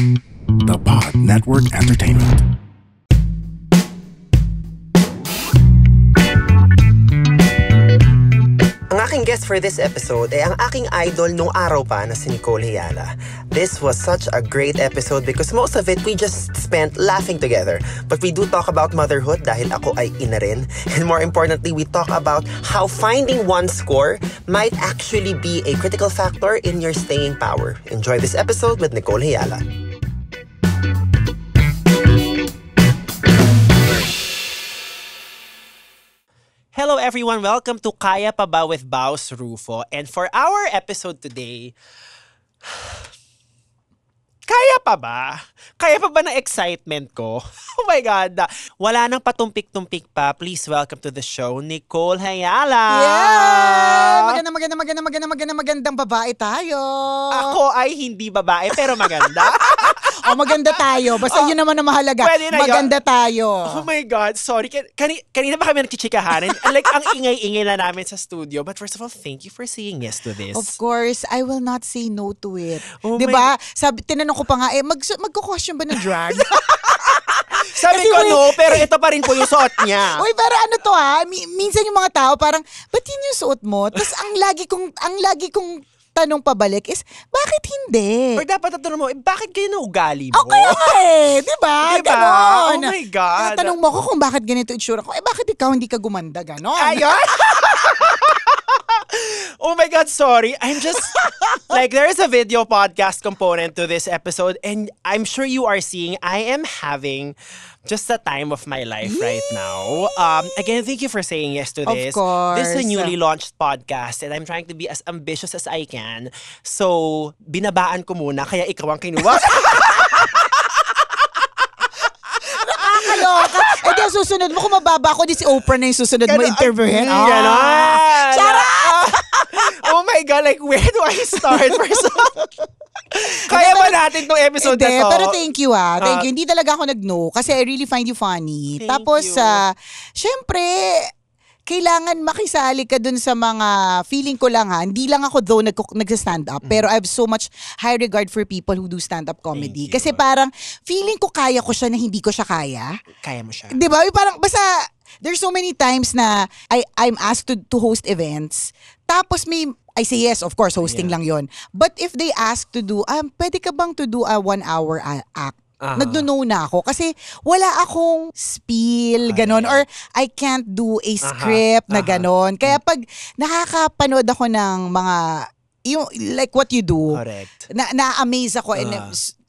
The Pod Network Entertainment. Ang aking guest for this episode ay ang aking idol nung araw pa na si Nicole Hiala. This was such a great episode because most of it we just spent laughing together. But we do talk about motherhood dahil ako ay ina rin. And more importantly, we talk about how finding one score might actually be a critical factor in your staying power. Enjoy this episode with Nicole Hiala. Hello everyone, welcome to Kaya Pa Ba with Baus Rufo. And for our episode today, kaya pa ba? Kaya pa ba ng excitement ko? Oh my God. Wala nang patumpik-tumpik pa. Please welcome to the show, Nicole Hiala. Yeah! Magandang babae tayo. Ako ay hindi babae pero maganda. O maganda tayo. Basta yun naman ang mahalaga. Maganda tayo. Oh my God, sorry. Kanina pa kami nagchichikahan. Like, ang ingay-ingay na namin sa studio. But first of all, thank you for saying yes to this. Of course, I will not say no to it. Oh diba? Tinanong ko pa nga, magko-question ba ng drag? Sabi ko no, pero ito pa rin po yung suot niya. Uy, pero ano to ha? Minsan yung mga tao parang, ba't yun yung suot mo? Tapos ang lagi kong tanong pabalik is, bakit hindi? Or dapat tatanong mo, bakit ganyan ang ugali mo? Okay diba? Ganon. Oh my God. Tanong mo ko kung bakit ganito itsura ko, bakit ikaw hindi ka gumanda ganon? Ayun! Oh my God, sorry. I'm just, like, there is a video podcast component to this episode and I'm sure you are seeing I am having just the time of my life right now. Again, thank you for saying yes to this. Of course. This is a newly launched podcast and I'm trying to be as ambitious as I can. So, binabaan ko muna, kaya ikaw ang kinuha. Nakakaloka. Di ang susunod mo, kung mababa ako, di si Oprah na yung susunod mo interviewin. Ganon. Charot! Oh my God, like, where do I start? Kaya ba natin tong episode na to? Pero thank you Thank you. Hindi talaga ako nag-no kasi I really find you funny. Thank Tapos, you. syempre, kailangan makisali ka dun sa mga feeling ko lang hindi lang ako though nagsa-stand up, pero I have so much high regard for people who do stand-up comedy. Kasi parang feeling ko kaya ko siya na hindi ko siya kaya. Kaya mo siya. 'Di ba? Parang basta there's so many times na I'm asked to host events. Tapos I say yes, of course, hosting lang yon. But if they ask to do, pwede ka bang to do a 1-hour act? Nagno-no na ako kasi wala akong spiel, ganon, or I can't do a script na ganon. Kaya pag nakakapanood ako ng mga, yung, like what you do, correct, na-amaze ako and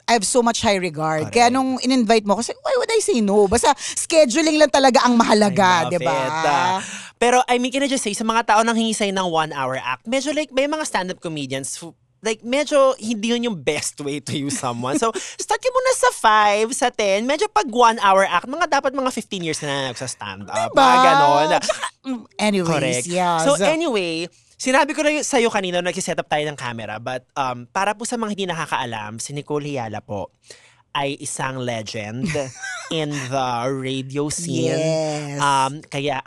I have so much high regard. Correct. Kaya nung in-invite mo, kasi why would I say no? Basta scheduling lang talaga ang mahalaga, di ba? Pero I mean, can I just say, sa mga tao nang hingi sa'yo ng 1-hour act, medyo like, may mga stand-up comedians who, like, medyo hindi yun yung best way to use someone. So, start ka muna sa 5, sa 10. Medyo pag 1-hour act, dapat mga 15 years na nagsa-stand up. Diba? Ganon. Anyways, correct. yes. So, anyway, sinabi ko na sa'yo kanina, nagsiset up tayo ng camera. But, para po sa mga hindi nakakaalam, si Nicole Hiala po ay isang legend in the radio scene. Yes. Kaya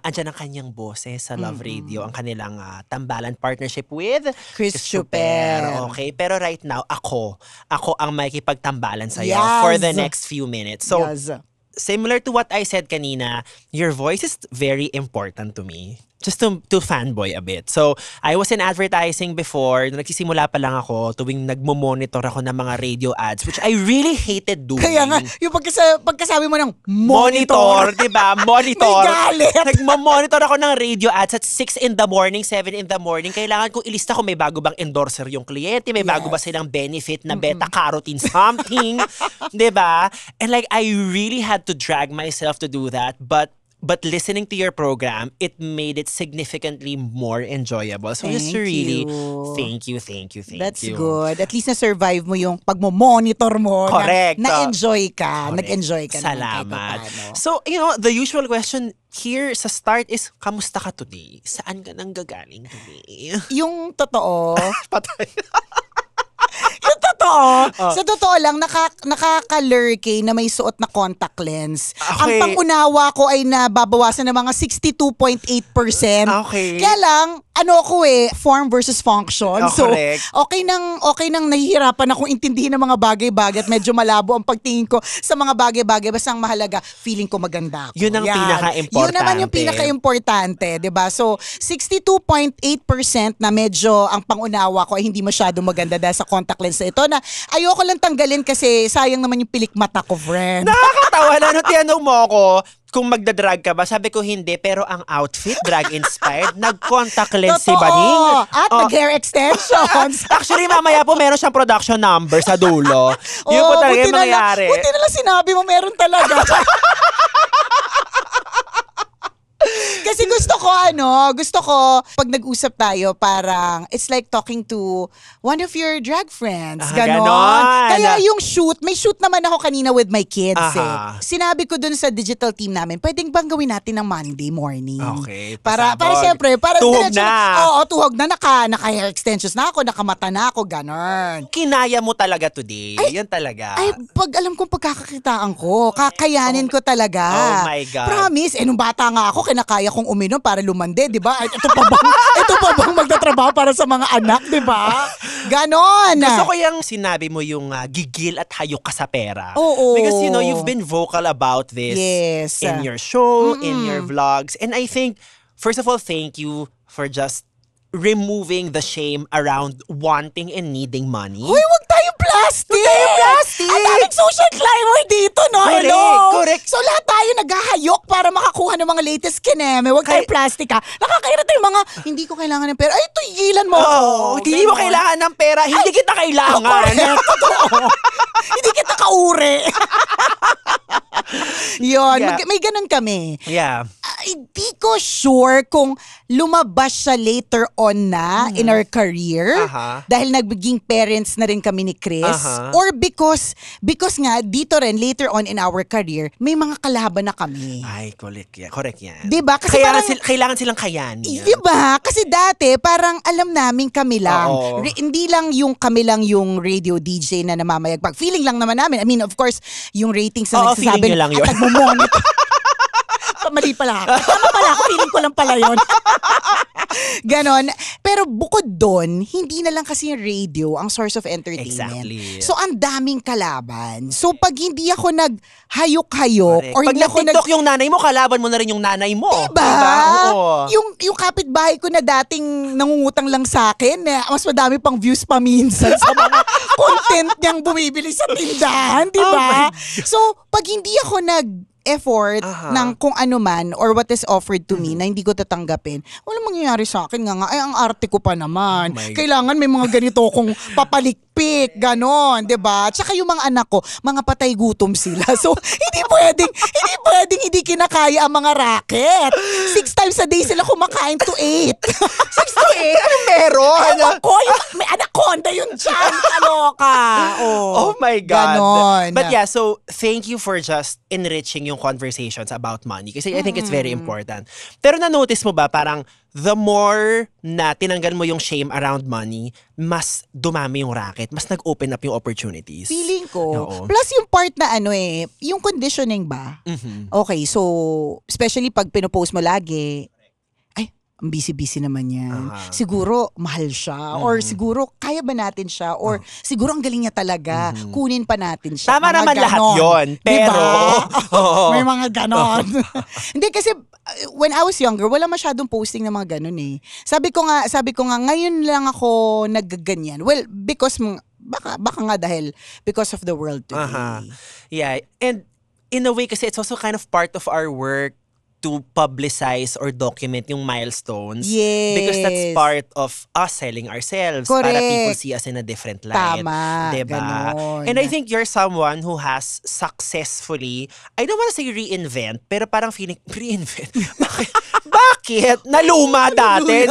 andyan ang kanyang boses sa Love Radio, ang kanilang tambalan partnership with Chris Chuper. Okay, pero right now, ako ang makikipagtambalan sa'yo Yes. for the next few minutes. So, yes. Similar to what I said kanina, your voice is very important to me. Just to fanboy a bit. So, I was in advertising before. Nung nagsisimula pa lang ako, tuwing nagmo-monitor ako ng mga radio ads, which I really hated doing. Kaya nga, yung pagkasabi mo ng monitor, diba? Monitor. May galit. Nagmo-monitor ako ng radio ads at 6 in the morning, 7 in the morning. Kailangan ko ilista kung may bago bang endorser yung kliyente, may bago ba silang benefit na beta-carotene something. Diba? And like, I really had to drag myself to do that. But listening to your program, it made it significantly more enjoyable. So just to really thank you. That's good. At least na-survive mo yung pagmo-monitor mo. Correct. Na-enjoy ka. Correct. Nag-enjoy ka. Salamat. So, the usual question here sa start is, kamusta ka today? Saan ka nang gagaling today? Yung totoo, Patay. yung totoo, sa totoo lang, nakaka-lurky na may suot na contact lens. Okay. Ang pangunawa ko ay nababawasan ng mga 62.8%. Okay. Kaya lang, form versus function. Oh, So, correct. okay nang nahihirapan akong intindihin ng mga bagay-bagay at medyo malabo ang pagtingin ko sa mga bagay-bagay. Basta ang mahalaga, feeling ko maganda ako. Yun ang pinaka-importante. Yun naman yung pinaka-importante, 'di ba? So, 62.8% na medyo ang pangunawa ko ay hindi masyado maganda dahil sa contact lens na ito na ayoko lang tanggalin kasi sayang naman yung pilik mata ko, friend. Nakakatawa na nung tinanong mo ako kung magdadrag ka ba. Sabi ko hindi, pero ang outfit drag-inspired. Nag-contact lens si Baning. At nag-hair extensions. Actually, mamaya po meron siyang production number sa dulo. Yun po talaga yung mangyayari. Buti na lang sinabi mo meron talaga. Kasi gusto ko, pag nag-usap tayo, parang, it's like talking to one of your drag friends. Ganon. Kaya yung shoot, may shoot naman ako kanina with my kids Sinabi ko dun sa digital team namin, pwedeng bang gawin natin ng Monday morning? Okay. Para syempre, tuhog na. Oo, tuhog na, naka-hair extensions na ako, nakamata na ako, ganon. Kinaya mo talaga today. Yan talaga. Ay, pag alam kong pagkakakitaan ko, kakayanin ko talaga. Oh my God. Promise, nung bata nga ako, kinakaya kong uminom para lumande, di ba? Ito pa bang magtatrabaho para sa mga anak, di ba? Ganon. Gusto ko yung sinabi mo yung gigil at hayok ka sa pera. Oo. Because you've been vocal about this in your show, in your vlogs. And I think, first of all, thank you for just removing the shame around wanting and needing money. Hoy, wag tayong plastic! Ang daming social climber dito, no? Correct. So lahat tayo naghahayok para makakuha ng mga latest kineme. Wag tayong plastic, ha? Nakakairita yung mga, hindi ko kailangan ng pera. Ay, ito, higilan mo ako. Hindi mo kailangan ng pera. Hindi kita kailangan. Hindi kita kaure. Yun, Yeah. may ganun kami. Yeah. Hindi ko sure kung lumabas siya later on na in our career dahil nagbiging parents na rin kami ni Chris or because nga dito rin later on in our career may mga kalaban na kami. Ay, correct yan. Diba? Kasi Kaya parang, kailangan silang kayanin. diba? Kasi dati parang alam namin kami lang. Oo. Hindi lang yung radio DJ na namamayagpag. Feeling lang naman namin. I mean, of course, yung ratings na nagsasabi feeling nyo lang yun. at nagmumonitor. Mali pala ako. Tama pala ako. Feeling ko lang pala yun. Ganon. Pero bukod doon, hindi na lang kasi yung radio ang source of entertainment. Exactly. So, ang daming kalaban. So, pag hindi ako naghayok-hayok or pag hindi ako nag-TikTok yung nanay mo, kalaban mo na rin yung nanay mo. Diba? Oo. Yung kapitbahay ko na dating nangungutang lang sa akin, mas madami pang views pa minsan sa mga content niyang bumibili sa tindahan, diba? So, pag hindi ako effort ng kung ano man or what is offered to me na hindi ko tatanggapin, walang mangyayari sa akin nga. Ay, ang arte ko pa naman. Kailangan may mga ganito kong papalikpik, ganon, 'di ba? Tsaka yung mga anak ko, mga patay gutom sila. So, hindi pwedeng hindi kinakaya ang mga racket. 6 times a day sila kumakain to 8. 6 to 8? Anong meron? Ewan ko, may anaconda yun dyan. Kaloka. Oh my God. Ganon. But yeah, so thank you for just enriching yung conversations about money kasi I think it's very important. Pero na-notice mo ba parang the more na tinanggal mo yung shame around money, mas dumami yung racket, mas nag-open up yung opportunities. Feeling ko. Oo. Plus yung part na yung conditioning ba? Okay, so especially pag pinopost mo lagi, ay, ang busy-busy naman yan. Siguro mahal siya or siguro kaya ba natin siya or siguro ang galing niya talaga. Kunin pa natin siya. Tama Mga naman lahat ganon. yun. Pero, Diba? May mga ganon. Hindi kasi when I was younger, wala masyadong posting ng mga ganon eh. Sabi ko nga ngayon lang ako nagganyan. Well, because baka nga dahil because of the world today. Yeah, and in a way kasi it's also kind of part of our work to publicize or document yung milestones. Yes. Because that's part of us selling ourselves. Correct. Para people see us in a different light. Tama. Diba? Ganon. And I think you're someone who has successfully, I don't want to say reinvent, pero parang feeling, reinvent? Bakit? Naluma dati.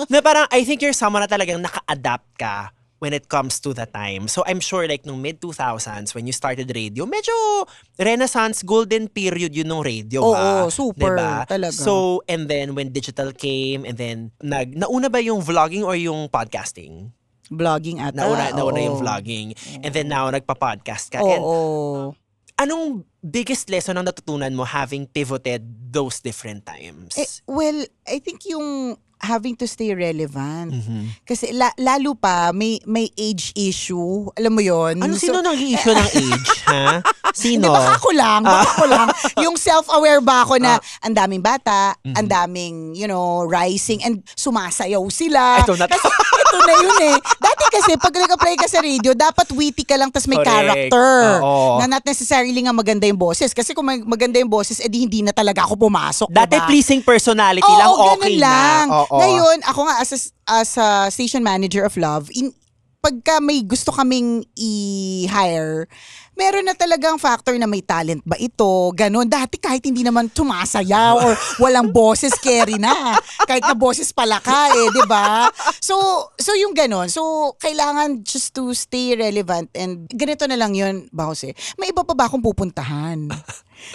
na parang, I think you're someone na talagang naka-adapt ka when it comes to the time. So I'm sure like nung mid-2000s when you started radio, medyo renaissance, golden period yun ng radio. Oo, super. Diba? Talaga. So, and then when digital came, and then nauna ba yung vlogging or yung podcasting? Vlogging ata. Nauna yung vlogging. And then now, nagpa-podcast ka. Oo. And anong biggest lesson ang natutunan mo having pivoted those different times? Well, I think yung having to stay relevant. Kasi lalo pa, may age issue. Alam mo yon. Ano, sino nag-i-issue ng age, ha? Sino? Hindi, baka ako lang. Yung self-aware ba ako na ang daming bata, ang daming, rising, and sumasayaw sila. Ito na. Kasi ito na yun eh. Dati kasi, pag nag-apply ka sa radio, dapat witty ka lang, tas may Correct. character. Oo. Na not necessarily nga maganda yung boses. Kasi kung maganda yung boses, edi hindi na talaga ako pumasok. Dati diba? pleasing personality lang, okay ganun lang. na. Oo. Ngayon, ako nga as a station manager of Love, pagka may gusto kaming i-hire, meron na talagang factor na may talent ba ito, ganun. Dati kahit hindi naman tumasayaw or walang boses, carry na. Kahit na boses pala ka di ba? So yung ganun. So, kailangan just to stay relevant and ganito na lang yun, Jose. May iba pa ba akong pupuntahan?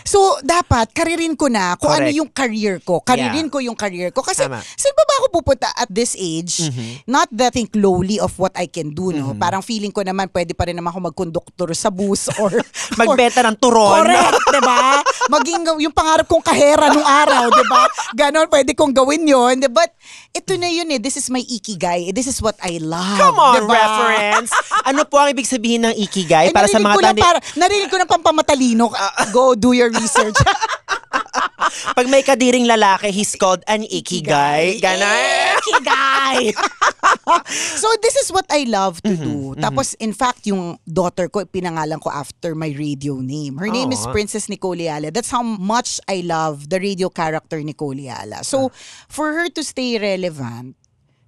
So, dapat, karirin ko na kung Correct. ano yung career ko. Karirin ko yung career ko. Kasi, Tama. saan pa ba ako pupunta at this age? Not that think lowly of what I can do, no? Parang feeling ko naman, pwede pa rin naman ako mag-conductor sa bus or Magbenta ng turon. Correct, diba? Maging yung pangarap kong kahera nung araw, diba? Ganon, pwede kong gawin yun. But, ito na yun This is my ikigai. This is what I love. Come on, diba? reference. Ano po ang ibig sabihin ng ikigai? Para sa mga narinig ko ng pampamatalino. Go do your research. Pag may kadiring lalaki, he's called an ikigai. Ganon. Ikigai! So, this is what I love to do. Tapos, in fact, yung daughter ko, pinangalan ko after my radio name. Her name is Princess Nicole Yala. That's how much I love the radio character Nicole Yala. So, for her to stay relevant,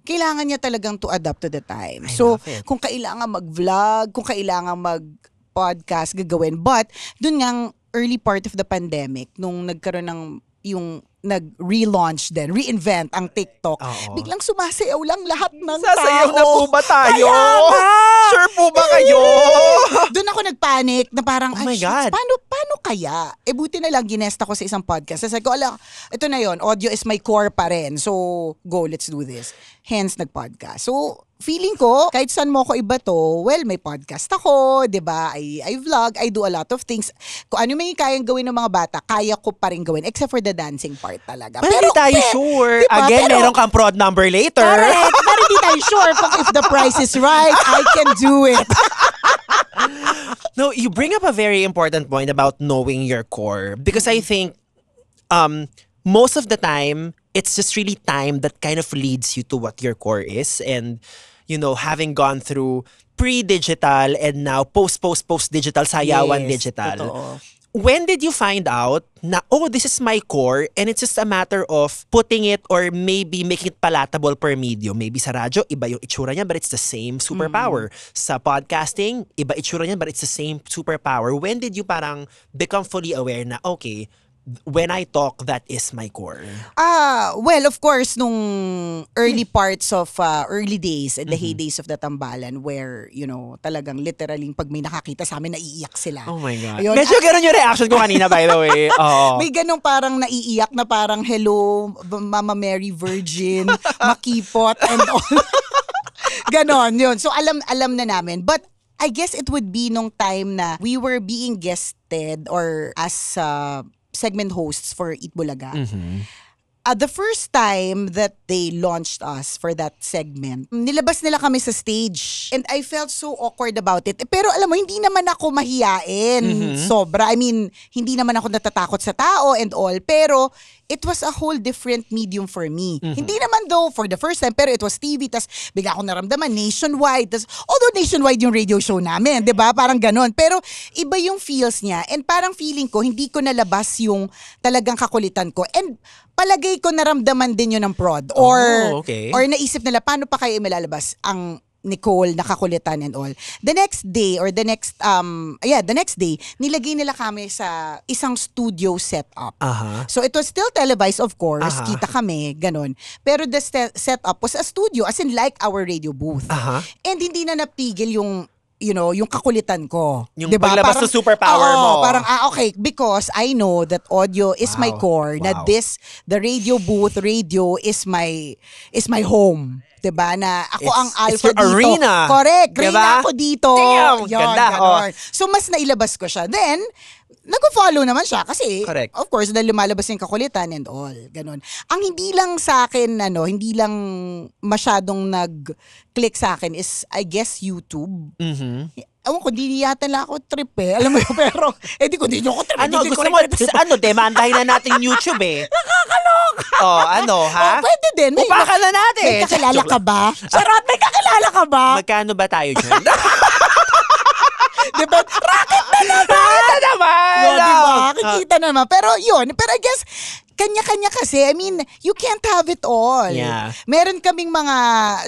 kailangan niya talagang to adapt to the time. So, kung kailangan mag-vlog, kung kailangan mag-podcast, gagawin. But, dun ngang early part of the pandemic, nung nagkaroon ng yung nag-relaunch din, reinvent ang TikTok, biglang sumasayaw lang lahat ng Sasayaw tao. na po ba tayo? Kaya nga! Sure po ba kayo? Doon ako nagpanic na parang, Oh my God. paano kaya? Buti na lang ginesta ko sa isang podcast. Sabi ko, ito na yon, audio is my core pa rin. So, go, let's do this. Hence, nag-podcast. So, feeling ko, kahit saan mo ako iba to, well, may podcast ako, di ba? I vlog, I do a lot of things. Kung ano may kayang gawin ng mga bata, kaya ko pa rin gawin, except for the dancing part talaga. Pero hindi tayo sure. Diba? Again, meron kang prod number later. Correct. Pero hindi tayo sure kung if the price is right, I can do it. No, you bring up a very important point about knowing your core. Because I think most of the time, it's just really time that kind of leads you to what your core is. And, having gone through pre-digital and now post-digital, sayawan Yes, digital. totoo. When did you find out na, this is my core and it's just a matter of putting it or maybe making it palatable per medium? Maybe sa radyo, iba yung itsura niya but it's the same superpower. Sa podcasting, iba itsura niya but it's the same superpower. When did you parang become fully aware na, okay, when I talk, that is my core? Well, of course, nung early parts of early days, the heydays of the Tambalan, where, talagang literally, pag may nakakita sa amin, naiiyak sila. Oh my God. Ayun. Medyo ganun yung reaction ko kanina, by the way. Oo. May ganong parang naiiyak na parang, hello, Mama Mary Virgin, makipot, and all. Ganon, yun. So, alam na namin. But, I guess it would be nung time na we were being guested or as segment hosts for Eat Bulaga. The first time that they launched us for that segment, nilabas nila kami sa stage. And I felt so awkward about it. Pero alam mo, hindi naman ako mahiyain. Sobra. I mean, hindi naman ako natatakot sa tao and all. Pero it was a whole different medium for me. Hindi naman though for the first time, pero it was TV. Tas bigla ako naramdaman nationwide. Tas, although nationwide yung radio show namin, di ba? Parang ganon. Pero iba yung feels niya. And parang feeling ko, hindi ko nalabas yung talagang kakulitan ko. And palagay ko naramdaman din yun ng prod. Or naisip nila, paano pa kayo malalabas ang Nicole, nakakulitan and all. The next day, nilagay nila kami sa isang studio setup. So it was still televised, of course. Kita kami, ganun. Pero the setup was a studio, as in like our radio booth. And hindi na napigil yung yung kakulitan ko. Yung diba? paglabas sa superpower mo. Parang, okay, because I know that audio is my core, na the radio booth, radio is my home. Diba? Na ako ang It's alpha your dito. arena. Correct. Diba? Reyna ako dito. Damn, Yun, ganda. ganon. So, mas nailabas ko siya. Then, nag-follow naman siya kasi, Correct. of course, dahil lumalabas yung kakulitan and all. Ganon. Ang hindi lang sa akin, hindi lang masyadong nag-click sa akin is, I guess, YouTube. Ewan ko, di yata lang ako trip eh. Alam mo yun, pero, di ko din ako trip. Ano, gusto mo, demandahin na natin YouTube eh. Nakakaloka. Ha? Pwede din. Upakan na natin. May kakilala ka ba? Charot, may kakilala ka ba? Magkano ba tayo dyan? Diba? Racket na naman! Diba? Kikita naman. Pero yun, pero I guess, kanya-kanya kasi. I mean, you can't have it all. Yeah. Meron kaming mga,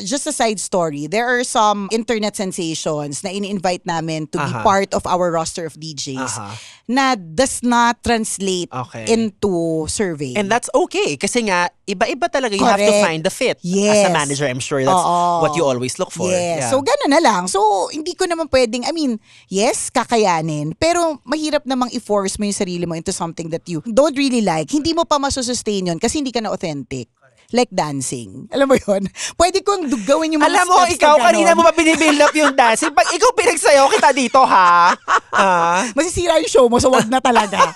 just a side story, there are some internet sensations na ini-invite namin to be part of our roster of DJs na does not translate into survey. And that's okay. Kasi nga, iba-iba talaga. You have to find the fit. Yes. As a manager, I'm sure that's what you always look for. Yes. Yeah. So, gano'n na lang. So, hindi ko naman pwedeng, I mean, yes, kakayanin. Pero, mahirap namang i-force mo yung sarili mo into something that you don't really like. Hindi mo pa masusustain yun kasi hindi ka na authentic. Like dancing. Alam mo yun? Pwede kong gawin yung mga alam mo, ikaw, kanina mo pa binibuild up yung dancing. Pag ikaw pinagsayaw kita dito, ha? Masisira yung show mo, so wag na talaga.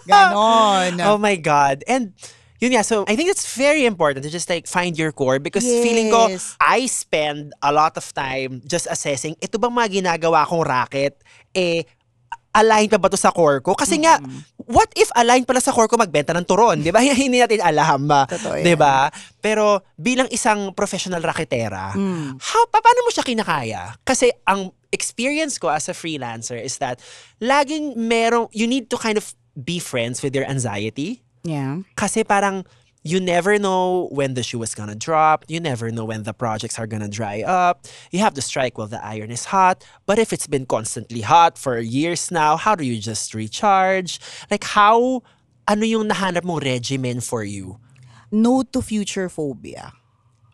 Ganon. Oh my God. And, yun nga, so I think it's very important to just like find your core because feeling ko, I spend a lot of time just assessing, ito bang mga ginagawa kong racket, align pa ba to sa core ko? Kasi nga, what if align pala sa core ko magbenta ng turon? Di ba? Hindi natin alam. Di ba? Pero bilang isang professional raketera, paano mo siya kinakaya? Kasi ang experience ko as a freelancer is that laging you need to kind of be friends with your anxiety. Yeah. Kasi parang, you never know when the shoe is gonna drop. You never know when the projects are gonna dry up. You have to strike while the iron is hot. But if it's been constantly hot for years now, how do you just recharge? Like ano yung nahanap mong regimen for you? No to future phobia.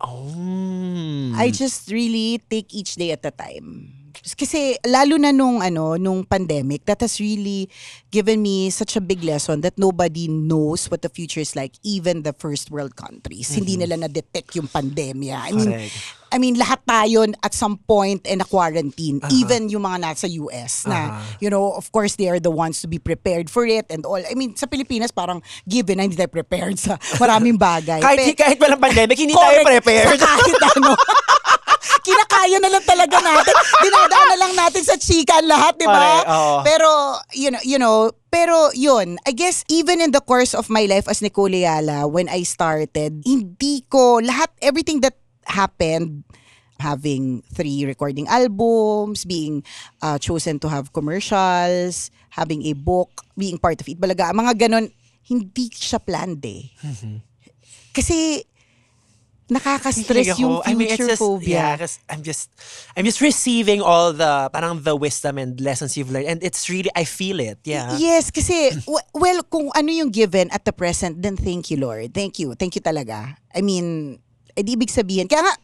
I just really take each day at a time. Kasi lalo na nung pandemic, that has really given me such a big lesson that nobody knows what the future is like, even the first world countries. Hindi nila na-detect yung pandemya. I mean, lahat tayo at some point na quarantine. Even yung mga nasa US na, of course, they are the ones to be prepared for it and all. I mean, sa Pilipinas, parang given na hindi tayo prepared sa maraming bagay. kahit walang pandemic, hindi tayo prepared. Kahit kinakaya na lang talaga natin. Dinadaan na lang natin sa chika lahat, di ba? Pero, pero yun, I guess even in the course of my life as Nicole Ayala, when I started, everything that happened, having 3 recording albums, being chosen to have commercials, having a book, being part of Itbalaga, mga ganon, hindi siya planned eh. Kasi, nakaka-stress yung future phobia. Yeah, because I'm just receiving all the wisdom and lessons you've learned, and it's really, I feel it. Yeah. Yes, kasi well, kung ano yung given at the present, then thank you, Lord. Thank you talaga. I mean, ibig sabihin, kaya nga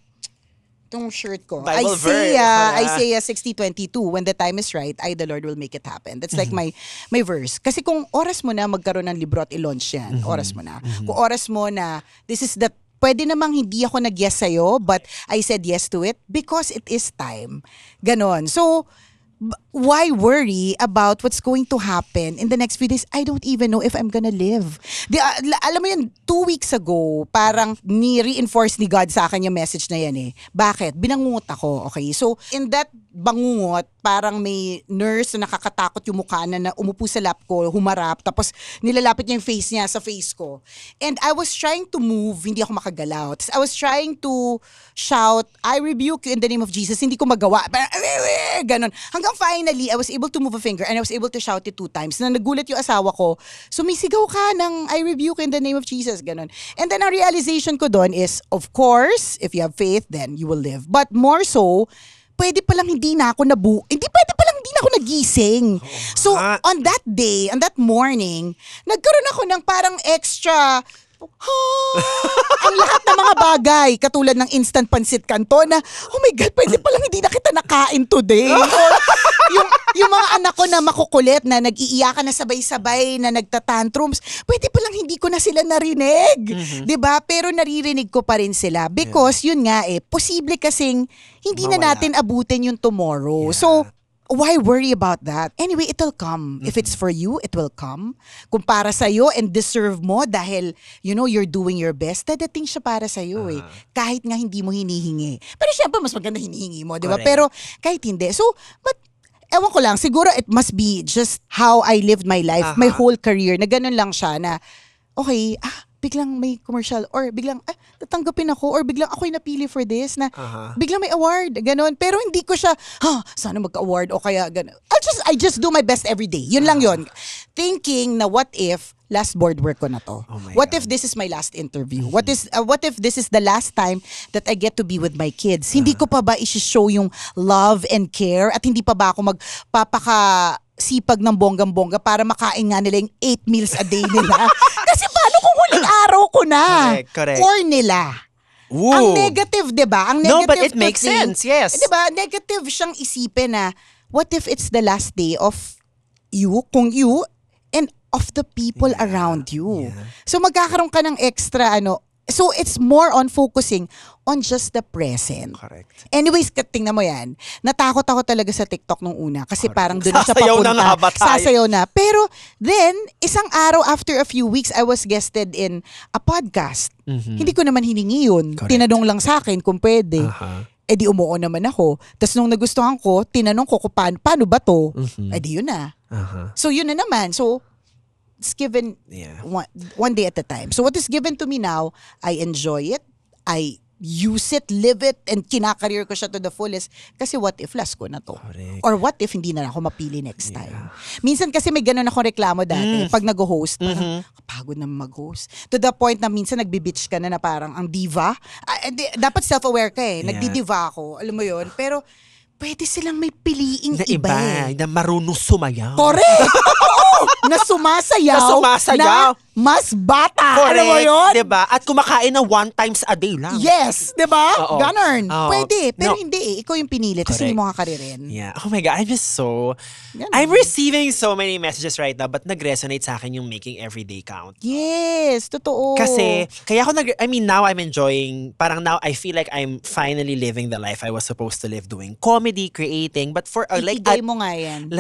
itong shirt ko, Isaiah 60:22, when the time is right, I the Lord will make it happen. That's like my verse. Kasi kung oras mo na magkaroon ng libro at i-launch yan, oras mo na. Kung oras mo na this is the pwede namang hindi ako nag-yes sa'yo, but I said yes to it because it is time. Ganon. So, why worry about what's going to happen in the next few days? I don't even know if I'm gonna live. Alam mo yun, 2 weeks ago, parang ni-reinforce ni God sa akin yung message na yan eh. Bakit? Binangungot ako, okay? So, in that bangungot, parang may nurse na nakakatakot yung mukha na umupo sa lap ko, humarap, tapos nilalapit niya yung face niya sa face ko. And I was trying to move, hindi ako makagalaw. Tapos I was trying to shout, I rebuke you in the name of Jesus. Hindi ko magawa. Ganon. Hanggang finally, I was able to move a finger and I was able to shout it 2 times. Na nagulat yung asawa ko, sumisigaw ka ng I rebuke you in the name of Jesus. Ganon. And then ang realization ko doon is, of course, if you have faith, then you will live. But more so, pwede palang hindi na ako nagising. So, on that day, on that morning, nagkaroon ako ng parang extra, ang lahat ng mga bagay, katulad ng instant pancit canton na, oh my God, pwede palang hindi na kita nakain today. Or, yung mga anak ko ako na makukulit na nag-iiyakan na sabay-sabay na nagtatantrums, pwede pa lang hindi ko na sila narinig. 'Di ba? Pero naririnig ko pa rin sila because yun nga posible kasing hindi na natin abutin yung tomorrow. So why worry about that? Anyway, it'll come. If it's for you, it will come. Kung para sa'yo and deserve mo dahil, you're doing your best, dadating siya para sa'yo Kahit nga hindi mo hinihingi. Pero syempre, mas maganda hinihingi mo, di ba? Pero kahit hindi. So, but, ewan ko lang, siguro it must be just how I lived my life, my whole career, na ganun lang siya na, okay, biglang may commercial or biglang tatanggapin ako or biglang ako'y napili for this na biglang may award, ganun. Pero hindi ko siya, sana magka-award o kaya ganun. I just do my best every day. Yun lang yun. Thinking na what if last board work ko na to? What if this is my last interview? What if this is the last time that I get to be with my kids? Hindi ko pa ba i-show yung love and care at hindi pa ba ako sipag ng bonggang-bongga para makain nga nila yung 8 meals a day nila. Kasi paano kung huling araw ko na? Correct. Or nila. Ooh. Ang negative, di ba? Ang negative no, but it makes sense, yes. Di ba? Negative siyang isipin na, what if it's the last day of you, kung you, and of the people around you. So magkakaroon ka ng extra so it's more on focusing on just the present. Correct. Anyways, tingnan mo yan. Natakot ako talaga sa TikTok nung una kasi parang doon na siya Sasayaw papunta. na nga ba tayo? Sasayaw na. Pero then, isang araw after a few weeks, I was guested in a podcast. Hindi ko naman hiningi yun. Correct. Tinanong lang sa akin kung pwede. Eh di umuo naman ako. Tapos nung nagustuhan ko, tinanong ko kung paano ba to? Eh di yun na. So yun na naman. So, it's given one day at a time. So what is given to me now, I enjoy it. I use it, live it, and kinakareer ko siya to the fullest. Kasi what if last ko na to? Correct. Or what if hindi na ako mapili next time? Minsan kasi may ganun akong reklamo dati. Pag nag-host, parang kapagod na mag-host. To the point na minsan nagbibitch ka na parang ang diva. Dapat self-aware ka Nagdi-diva ako. Alam mo yun? Pero pwede silang may piliing Na iba na marunong sumayaw. Correct! Na sumasayaw. Na mas bata. Correct. Alam mo yun? Diba? At kumakain na 1 times a day lang. Yes. Diba? Oo. Ganun. Oo. Pwede. Pero No. hindi Ikaw yung pinili. Tapos Correct. hindi mo kakaririn. Yeah. Oh my God, Ganun. I'm receiving so many messages right now but nag-resonate sa akin yung making everyday count. Yes. Totoo. Kasi, kaya ako now I'm enjoying, parang now I feel like I'm finally living the life I was supposed to live doing comedy, creating, but for Ikigay mo nga yan.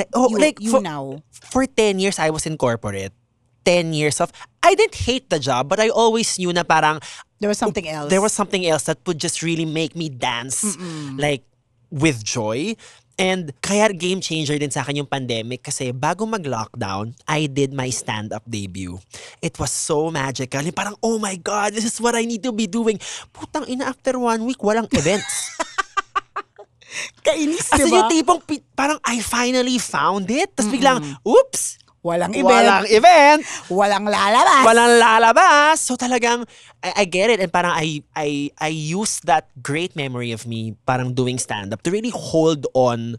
You now. For 10 years I was in corporate. 10 years of, I didn't hate the job, but I always knew na parang, There was something else. there was something else that would just really make me dance, like, with joy. And kaya game changer din sa akin yung pandemic kasi bago mag-lockdown, I did my stand-up debut. It was so magical. Yung parang, oh my God, this is what I need to be doing. Putang ina, after 1 week, walang events. Kainis, As in diba? yung tipong, parang I finally found it. Tapos biglang, oops! Walang event. Walang event. Walang lalabas. Walang lalabas. So talagang, I get it. And parang I use that great memory of me parang doing stand-up to really hold on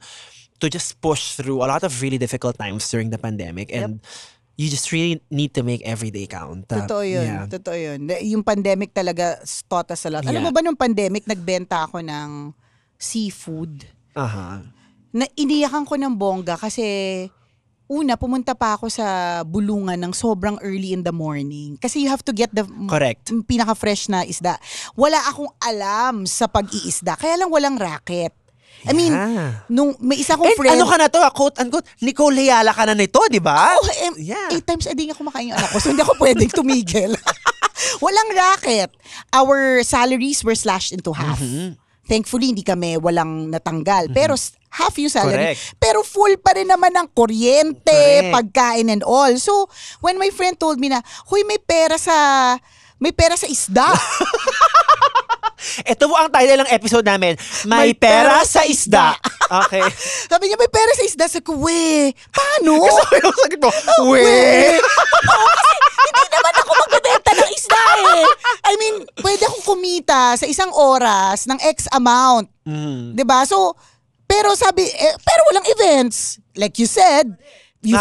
to just push through a lot of really difficult times during the pandemic. And you just really need to make every day count. Totoo yun. Yeah. Totoo yun. Yung pandemic talaga taught us a lot. Alam mo ba nung pandemic, nagbenta ako ng seafood. Na iniyakan ko ng bongga kasi una, pumunta pa ako sa bulungan ng sobrang early in the morning. Kasi you have to get the Correct. pinaka-fresh na isda. Wala akong alam sa pag-iisda. Kaya lang walang racket. I mean, nung may isa kong friend. Ano ka na to? Quote-unquote, Nicole Leala ka na nito, di ba? 8 times a day nga kumakain yung anak ko. So hindi ako pwedeng tumigil. Walang racket. Our salaries were slashed into half. Thankfully, hindi kami walang natanggal. Pero half yung salary. Correct. Pero full pa rin naman ng kuryente, Correct. pagkain and all. So, when my friend told me na, huy, may pera sa isda. Ito po ang title ng episode namin, May Pera sa Isda. Okay. Sabi niya, may pera sa isda. Sabi ko, we, paano? Sabi ko, sakit mo, we. Hindi naman ako magbebenta ng isda I mean, pwede akong kumita sa isang oras ng X amount. 'Di ba? So, pero pero walang events. Like you said, you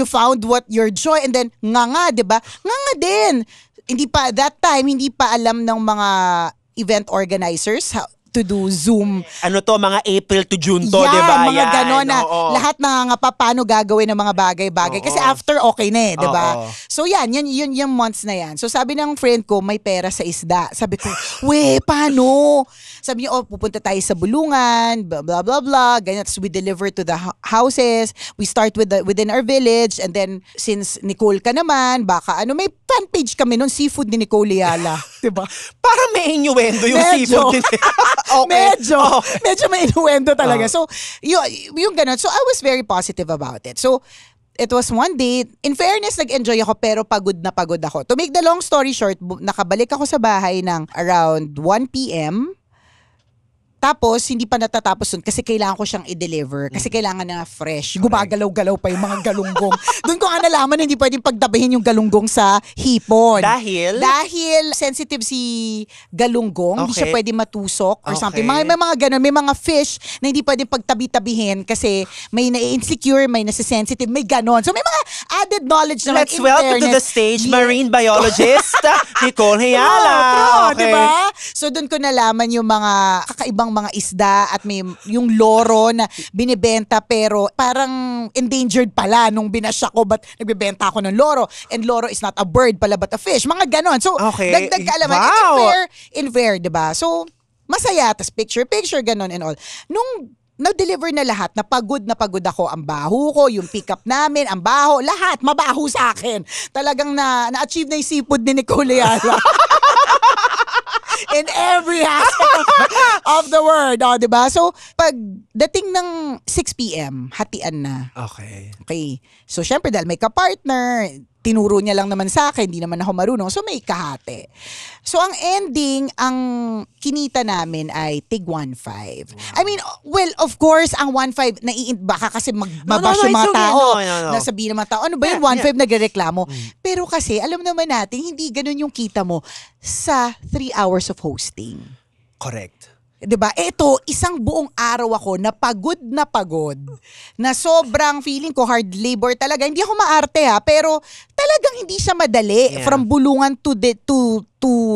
found what your joy and then nga, 'di ba? Nga din. Hindi pa alam ng mga event organizers to do Zoom. Ano to, mga April to June to, Yan, di ba? mga Yan, gano'n na oo. lahat na nga paano gagawin ng mga bagay-bagay. Kasi after, okay na di ba? Oo. So yan, yun yung months na yan. So sabi ng friend ko, may pera sa isda. Sabi ko, we, paano? Sabi niya, pupunta tayo sa bulungan, blah, blah, blah, blah. Ganyan. So we deliver to the houses. We start within our village. And then, since Nicole ka naman, baka may fan page kami nun, seafood ni Nicole Yala. Diba? Parang may innuendo yung seafood. Okay. Medyo may innuendo talaga. So, yung ganun. So, I was very positive about it. So, it was one day, in fairness, nag-enjoy ako pero pagod na pagod ako. To make the long story short, nakabalik ako sa bahay ng around 1 p.m. Tapos, hindi pa natatapos nun kasi kailangan ko siyang i-deliver. Kasi kailangan na fresh. Gumagalaw-galaw pa yung mga galunggong. Doon ko nga nalaman na hindi pwedeng pagtabihin yung galunggong sa hipon. Dahil? Dahil sensitive si galunggong. Hindi siya pwede matusok or something. May mga ganun. May mga fish na hindi pwedeng pagtabi-tabihin kasi may na-insecure, may nasa-sensitive, may ganon. So, may mga added knowledge naman. Let's welcome to the stage, marine biologist, Nicole Hiala. Okay. Diba? So, doon ko nalaman yung mga kakaibang mga isda at may yung loro na binibenta pero parang endangered pala nung binasya ko but nagbebenta ako ng loro and loro is not a bird pala but a fish. Mga ganon. So, dagdag kaalaman. Wow. In fair, diba? So, masaya. Tas picture, ganon and all. Nung na-deliver na lahat, na pagod ako. Ang baho ko, yung pick-up namin, ang baho, lahat, mabaho sa akin. Talagang na-achieve na yung seafood ni Nicole Yala. In every aspect of the word. Diba? So, pag dating ng 6 p.m., hatian na. Okay. So, syempre dahil may ka-partner, tinuro niya lang naman sa akin, hindi naman ako marunong. So, may kahati. So, ang ending, ang kinita namin ay tig 1.5. I mean, well, of course, ang 1.5, baka kasi magbabash yung mga tao. No. Nasabihin ng mga tao, ano ba yung 1.5 nagreklamo? Pero kasi, alam naman natin, hindi ganun yung kita mo sa 3 hours of hosting. Correct. 'Di ba? Ito, isang buong araw ako na pagod, na sobrang feeling ko hard labor talaga. Hindi ako maarte pero talagang hindi siya madali from bulungan to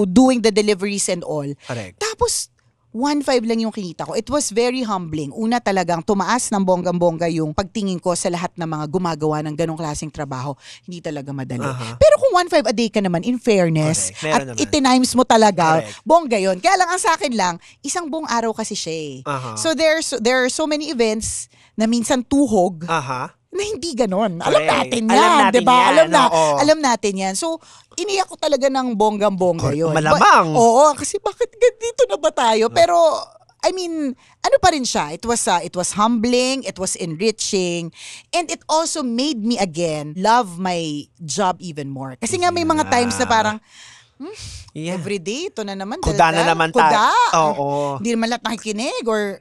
doing the deliveries and all. Correct. Tapos 1.5 lang yung kinita ko. It was very humbling. Una talagang tumaas ng bonggang-bongga yung pagtingin ko sa lahat ng mga gumagawa ng ganong klaseng trabaho. Hindi talaga madali. Pero kung 1.5 a day ka naman, in fairness, at itinimes mo talaga, bongga yun. Kaya lang, ang sa akin lang, isang buong araw kasi siya So there are so many events na minsan tuhog, na hindi ganon. Alam natin yan, di ba? Alam natin yan. So, iniyak ko talaga ng bonggang-bongga yun. Malamang. Oo, kasi bakit dito na ba tayo? Pero, I mean, ano pa rin siya? It was humbling, it was enriching, and it also made me again love my job even more. Kasi nga may mga times na parang, everyday, ito na naman. Kuda na naman tayo. Oo. Hindi naman lahat nakikinig or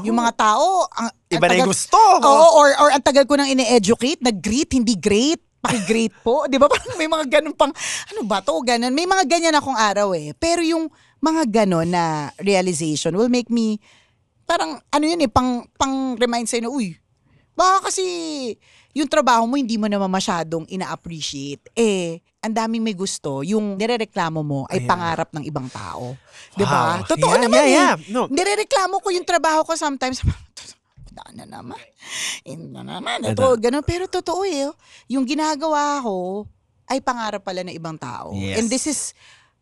yung mga tao, iba na yung gusto. Oo, or ang tagal ko nang ine-educate, nag-greet, hindi great, paki-great po. Di ba? Parang may mga ganun pang, ano ba to, ganun. May mga ganyan akong araw Pero yung mga ganun na realization will make me, parang, ano yun pang-remind sa'yo na, baka kasi yung trabaho mo hindi mo naman masyadong ina-appreciate. Ang daming may gusto, yung nirereklamo mo ay pangarap ng ibang tao. Diba? Totoo naman No. Nirereklamo ko yung trabaho ko sometimes. Na naman. Ito, ganun. Pero totoo yung ginagawa ko ay pangarap pala ng ibang tao. Yes. And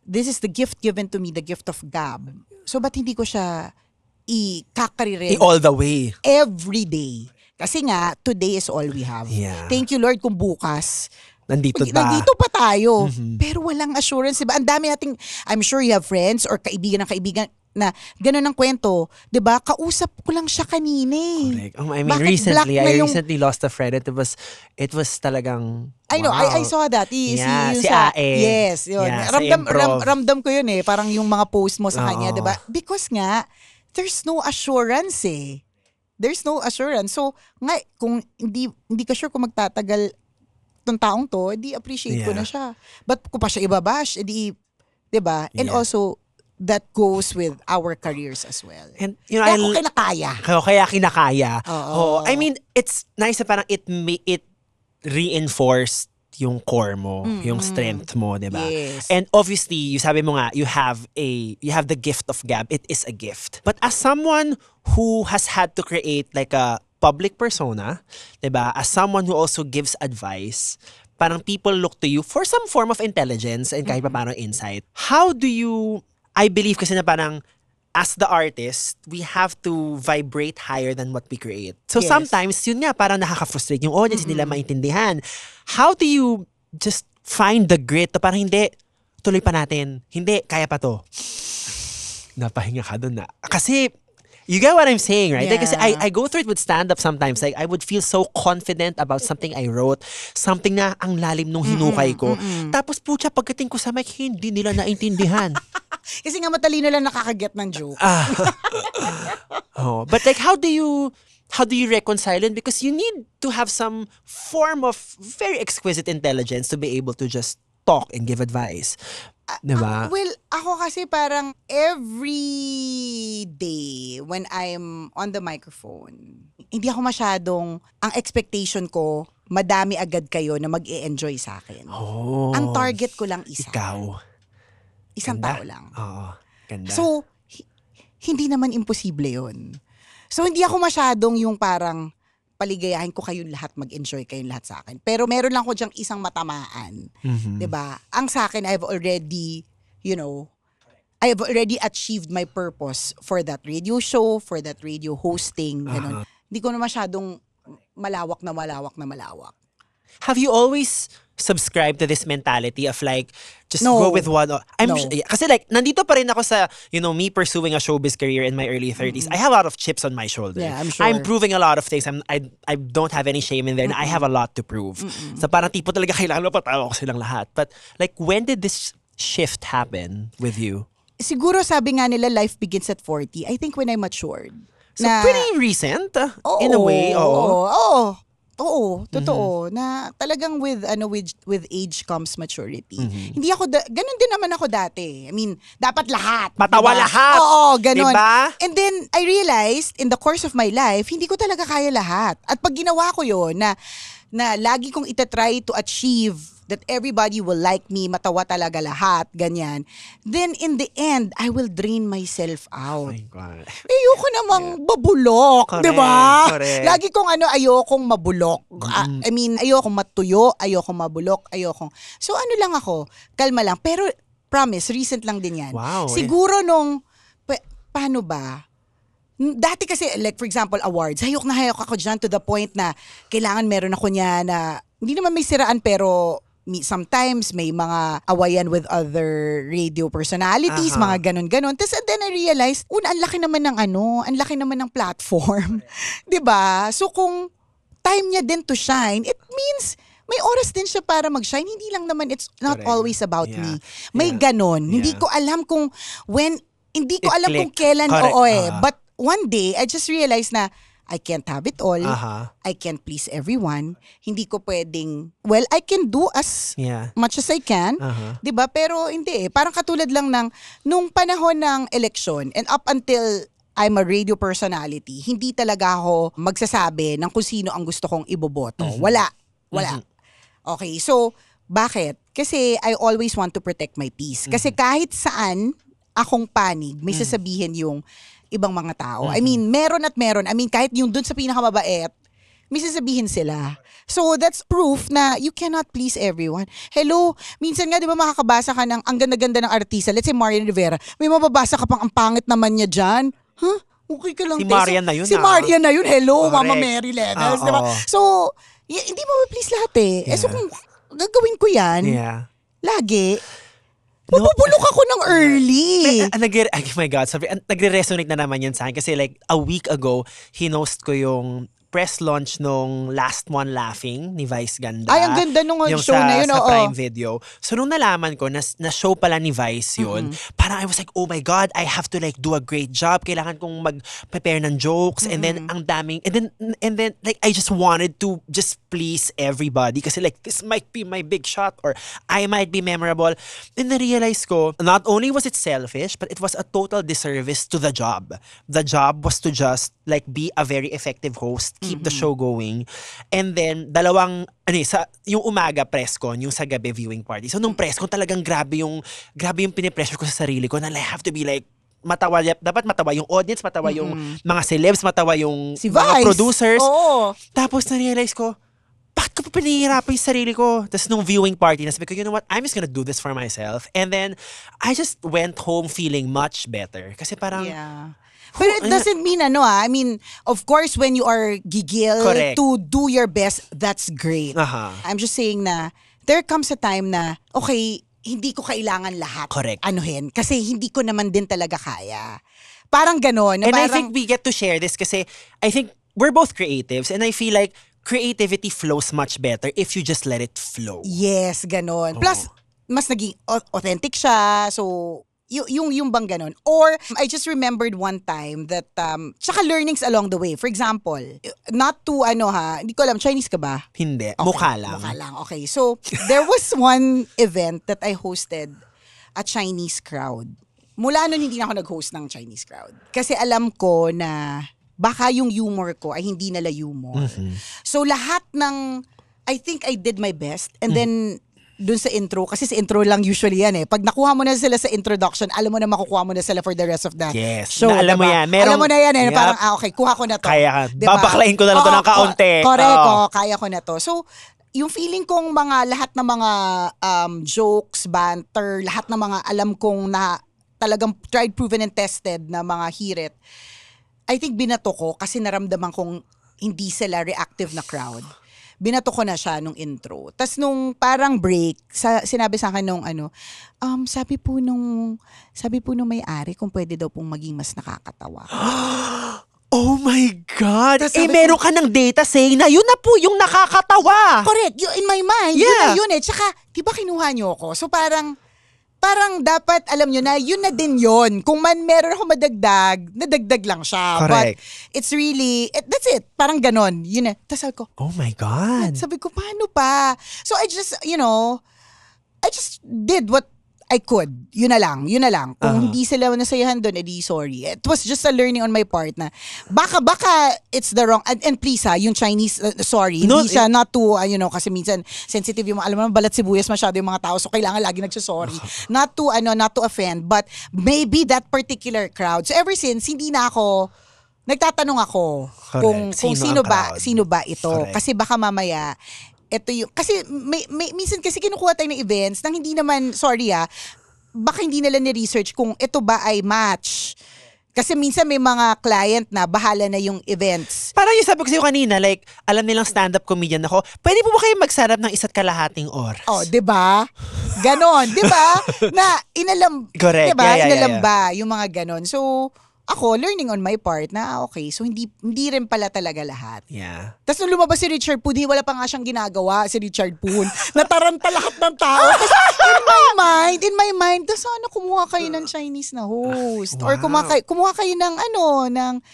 this is the gift given to me, the gift of Gab. So, ba't hindi ko siya i-kakarire all the way. every day? Kasi nga, today is all we have. Yeah. Thank you, Lord, kung bukas Nandito pa tayo. Pero walang assurance, diba? Ang dami nating, I'm sure you have friends or kaibigan ng kaibigan na gano'n ang kwento. Diba? Kausap ko lang siya kanina Correct. I mean, Bakit recently, black na I yung- recently lost a friend. It was talagang, I know, wow. I saw that. Si sa, Ae. yes, yun. Yeah, sa ramdam, improv. ramdam ko yun parang yung mga post mo sa kanya, Oo. diba? Because nga, there's no assurance There's no assurance. So, nga, kung hindi ka sure kung magtatagal tong taong to, edi appreciate ko na siya. But kung pa siya ibabash, edi, diba? And also, that goes with our careers as well. And, you know, Kaya kung kinakaya. Kaya kinakaya. Oo. I mean, it's nice na parang it reinforced yung core mo, yung strength mo, 'di ba? Yes. And obviously, you sabi mo nga, you have the gift of gab. It is a gift. But as someone who has had to create like a public persona, 'di ba? As someone who also gives advice, parang people look to you for some form of intelligence and kahit pa paano insight. How do you, I believe kasi na parang as the artist, we have to vibrate higher than what we create. So Yes. sometimes, yun nga, parang nakaka-frustrate yung audience, hindi nila maintindihan. How do you just find the grit to parang hindi, tuloy pa natin. Hindi, kaya pa to. Napahinga ka dun na. Kasi, you get what I'm saying, right? Like, kasi Yeah. I go through it with stand-up sometimes. Like, I would feel so confident about something I wrote. Something na ang lalim nung hinukay ko. Tapos, putya, pagdating ko sa mic, hindi nila naintindihan. Kasi nga matalino lang nakakaget ng joke. Oh, but like, how do you reconcile it? Because you need to have some form of very exquisite intelligence to be able to just talk and give advice. Diba? Well, ako kasi parang every day when I'm on the microphone, hindi ako masyadong, ang expectation ko, madami agad kayo na mag-e-enjoy sa akin. Oh, Ang target ko lang isa. ikaw. Isang Ganda. tao lang. Oo, ganda. So, hindi naman imposible yun. So, hindi ako masyadong yung parang paligayahin ko kayong lahat, mag-enjoy kayong lahat sa akin. Pero meron lang ko dyang isang matamaan. Mhm. 'Di ba? Ang sa akin, I've already achieved my purpose for that radio show, for that radio hosting, ganun. Hindi ko na masyadong malawak. Have you always subscribed to this mentality of like, just No. go with one? No. Kasi like, nandito pa rin ako sa, me pursuing a showbiz career in my early 30s. I have a lot of chips on my shoulder. Yeah, I'm sure. I'm proving a lot of things. I don't have any shame in there. And I have a lot to prove. So parang tipo talaga kailangan mo patawa ko silang lahat. But like, when did this shift happen with you? Siguro sabi nga nila, life begins at 40. I think when I matured. So pretty recent, in a way. Oo, totoo na talagang with age comes maturity. Hindi ako ganun din naman ako dati. I mean, dapat lahat. Patawa diba? lahat. Oo, ganun. Diba? And then I realized in the course of my life, hindi ko talaga kaya lahat. At pag ginawa ko 'yon na lagi kong itatry to achieve that everybody will like me, matawa talaga lahat, ganyan. Then in the end, I will drain myself out. My God. Ayoko namang babulok, Correct, di ba? correct. Lagi kong ayokong mabulok. I mean, ayokong matuyo, ayokong mabulok, So ano lang ako, kalma lang. Pero promise, recent lang din yan. Wow. Siguro nung, paano ba? Dati kasi, like for example, awards, hayok ako dyan to the point na kailangan meron ako niya na, hindi naman may siraan pero sometimes may mga awayan with other radio personalities, mga ganon-ganon. Tapos then I realized, ang laki naman ng platform. 'Di ba? So kung time niya din to shine, it means may oras din siya para mag-shine. Hindi lang naman, it's not Correct. always about Yeah. me. May ganon. Hindi Yeah. ko alam kung hindi ko It alam kung clicked. kailan, Correct. But one day, I just realized na I can't have it all. Uh-huh. I can't please everyone. Hindi ko pwedeng, I can do as Yeah. much as I can. Uh-huh. 'Di ba? Pero hindi eh. Parang katulad lang ng nung panahon ng eleksyon and up until I'm a radio personality, hindi talaga ako magsasabi ng kung sino ang gusto kong iboboto. Wala. Okay, so bakit? Kasi I always want to protect my peace. Kasi kahit saan akong panig, may sasabihin yung ibang mga tao. I mean, meron at meron. I mean, kahit yung dun sa pinakamabait, may sasabihin sila. So, that's proof na you cannot please everyone. Hello, minsan nga, di ba makakabasa ka ng ang ganda-ganda ng artista, let's say Marian Rivera, may mababasa ka pang ang pangit naman niya dyan. Huh? Okay ka lang. Si te. Marian na yun, Si Marian na yun. Hello, Correct. Mama Mary Lenas. Di ba? Oo. So, hindi mo ma-please lahat eh. So, kung gagawin ko yan, Yeah. lagi, mabubulok ako ng early. Oh my God, sorry. Nagre-resonate na naman yan sa akin kasi like a week ago, hinost ko yung press launch nung Last One Laughing ni Vice Ganda. Ay, ang ganda nung yung show na yun, sa oo. Prime Video. So nung nalaman ko na show pala ni Vice yun, parang I was like, oh my God, I have to like do a great job. Kailangan kong mag-prepare ng jokes and then ang daming, and then like I just wanted to just please everybody kasi like this might be my big shot or I might be memorable. And na-realize ko, not only was it selfish, but it was a total disservice to the job. The job was to just like be a very effective host, keep the show going. And then yung umaga press con, yung sa gabi viewing party. So nung press con talagang grabe yung pinipressure ko sa sarili ko na I have to be like matawa, dapat matawa yung audience, matawa yung mga celebs, matawa yung Si mga Vice. producers. Oo. Tapos na-realize ko, bakit ko pa pinahihirapan yung sarili ko? Tapos nung viewing party, nasabi ko, you know what, I'm just gonna do this for myself. And then, I just went home feeling much better. Kasi parang, Yeah. But it doesn't mean I mean, of course, when you are gigil Correct. to do your best, that's great. Aha. I'm just saying na there comes a time na, okay, hindi ko kailangan lahat Correct. anuhin kasi hindi ko naman din talaga kaya. Parang ganon. and I parang, think we get to share this kasi I think we're both creatives and I feel like creativity flows much better if you just let it flow. yes, ganon. Plus, mas naging authentic siya. So, yung bang ganon. Or, I just remembered one time that, tsaka learnings along the way. For example, not to hindi ko alam, Chinese ka ba? Hindi. Okay, Mukha lang. Mukha lang. Okay. So, there was one event that I hosted a Chinese crowd. Mula nun, hindi na ako nag-host ng Chinese crowd. Kasi alam ko na baka yung humor ko ay hindi nila humor. So, lahat ng, I think I did my best. And then, dun sa intro, kasi sa intro lang usually yan eh. Pag nakuha mo na sila sa introduction, alam mo na makukuha mo na sila for the rest of the Yes. show. Na alam mo yan. Alam mo na yan eh. Yup. Parang, okay, kuha ko na to. Kaya ka. Diba? Babaklain ko na lang to ng kaunti. Correct, Oo. kaya ko na to. So, yung feeling kong lahat ng mga jokes, banter, lahat ng mga alam kong na talagang tried, proven, and tested na mga hirit, I think binato ko kasi naramdaman kong hindi sila reactive na crowd. Binato ko na siya nung intro. Tapos nung parang break, sinabi sa akin nung sabi po nung may-ari kung pwede daw pong maging mas nakakatawa. Oh my God! Tas sabi Meron ka ng data saying na yun na po yung nakakatawa. Correct. In my mind, Yeah. yun na yun eh. Tsaka, di ba kinuha niyo ako? So parang dapat, alam nyo na, yun na din yun. Kung man meron ako nadagdag lang siya. Correct. But it's really, that's it. Parang ganon. Yun na. Tapos sabi ko, Oh my God. sabi ko, paano pa? So I just did what I could. Yun na lang. Kung hindi sila nasayahan doon, edi sorry. It was just a learning on my part na baka it's the wrong, and please yung Chinese, sorry, No, hindi siya not to, kasi minsan sensitive yung, alam mo, balat sibuyas masyado yung mga tao, so kailangan lagi nagsasorry. Not to offend, but maybe that particular crowd. So ever since, nagtatanong ako kung Sino ang crowd? sino ba ito. Correct. Kasi baka mamaya, ito yung, kasi may minsan kasi kinukuha tayo ng events nang hindi naman, baka hindi nila ni-research kung ito ba ay match. Kasi minsan may mga client na bahala na yung events. Parang yung sabi ko sa'yo kanina, like, alam nilang stand-up comedian ako, pwede po ba kayo magsarap ng 1.5 oras? Oh, 'di ba? Ganon, 'di ba? Na inalam, Correct. 'di ba? Yeah. Inalamba yung mga ganon. So, ako learning on my part na okay, so hindi rin pala talaga lahat. Yeah. Tapos nung lumabas si Richard Poon, wala pa nga siyang ginagawa si Richard Poon. Nataranta lahat ng tao. Tapos in my mind, sana kumuha kayo ng Chinese na host. Or kumuha kayo ng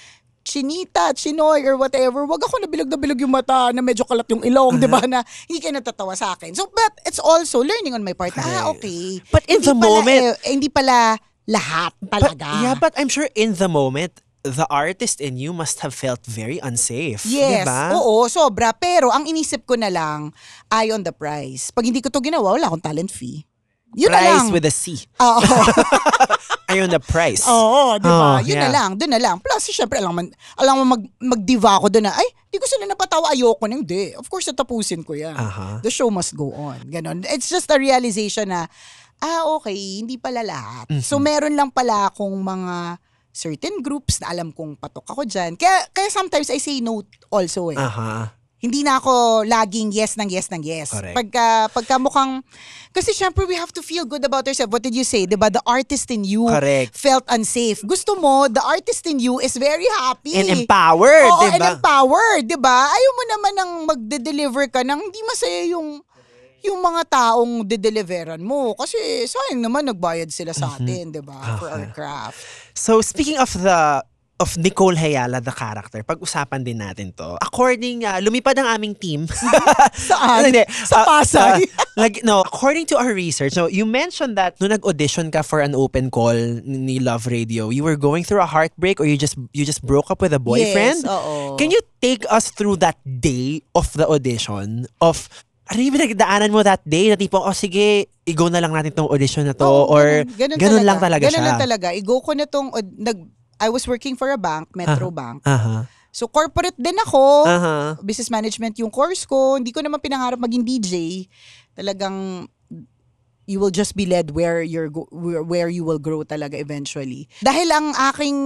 Chinita, Chinoy, or whatever. Wag ako nabilog yung mata na medyo kalat yung ilong, di ba? Na hindi kayo natatawa sa akin. So, but it's also learning on my part na, okay. But in the moment, hindi pala lahat talaga. But I'm sure in the moment, the artist in you must have felt very unsafe. Yes. Diba? Oo, sobra. Pero ang inisip ko na lang, eye on the prize. Pag hindi ko to ginawa, wala akong talent fee. Yun na lang. Price with a C. Oo. Ayun na price. Oo, di ba? Oh, Yun na lang, doon na lang. Plus, syempre, alam mo mag-diva ako doon na, ay, di ko sila napatawa, ayoko na, hindi. Of course, natapusin ko yan. The show must go on. Ganon. It's just a realization na, okay, hindi pala lahat. So, meron lang pala akong mga certain groups na alam kong patok ako dyan. Kaya sometimes I say no also eh. Hindi na ako laging yes ng yes. Correct. Pagka mukhang, kasi syempre we have to feel good about ourselves. What did you say? Diba? The artist in you Correct. felt unsafe. Gusto mo, the artist in you is very happy. And empowered, Oo, diba? and empowered, diba? Ayaw mo naman ng magde-deliver ka ng hindi masaya yung mga taong de-deliveran mo. Kasi sayang naman nagbayad sila sa atin, diba? For our craft. So speaking of of Nicole Hayala, the character, pag-usapan din natin to. According, lumipad ang aming team. Saan? Hindi. Sa Pasay? According to our research, so you mentioned that nung nag-audition ka for an open call ni Love Radio, you were going through a heartbreak or you just broke up with a boyfriend? Yes, oo. Can you take us through that day of the audition? Of ano yung pinagdaanan mo that day? Na tipong, sige, i-go na lang natin tong audition na to. Or ganun lang talaga siya? Ganun lang talaga. I-go ko na tong, I was working for a bank, Metro Bank. So corporate din ako. Business management yung course ko. Hindi ko naman pinangarap maging DJ. Talagang you will just be led where you will grow talaga eventually. Dahil ang aking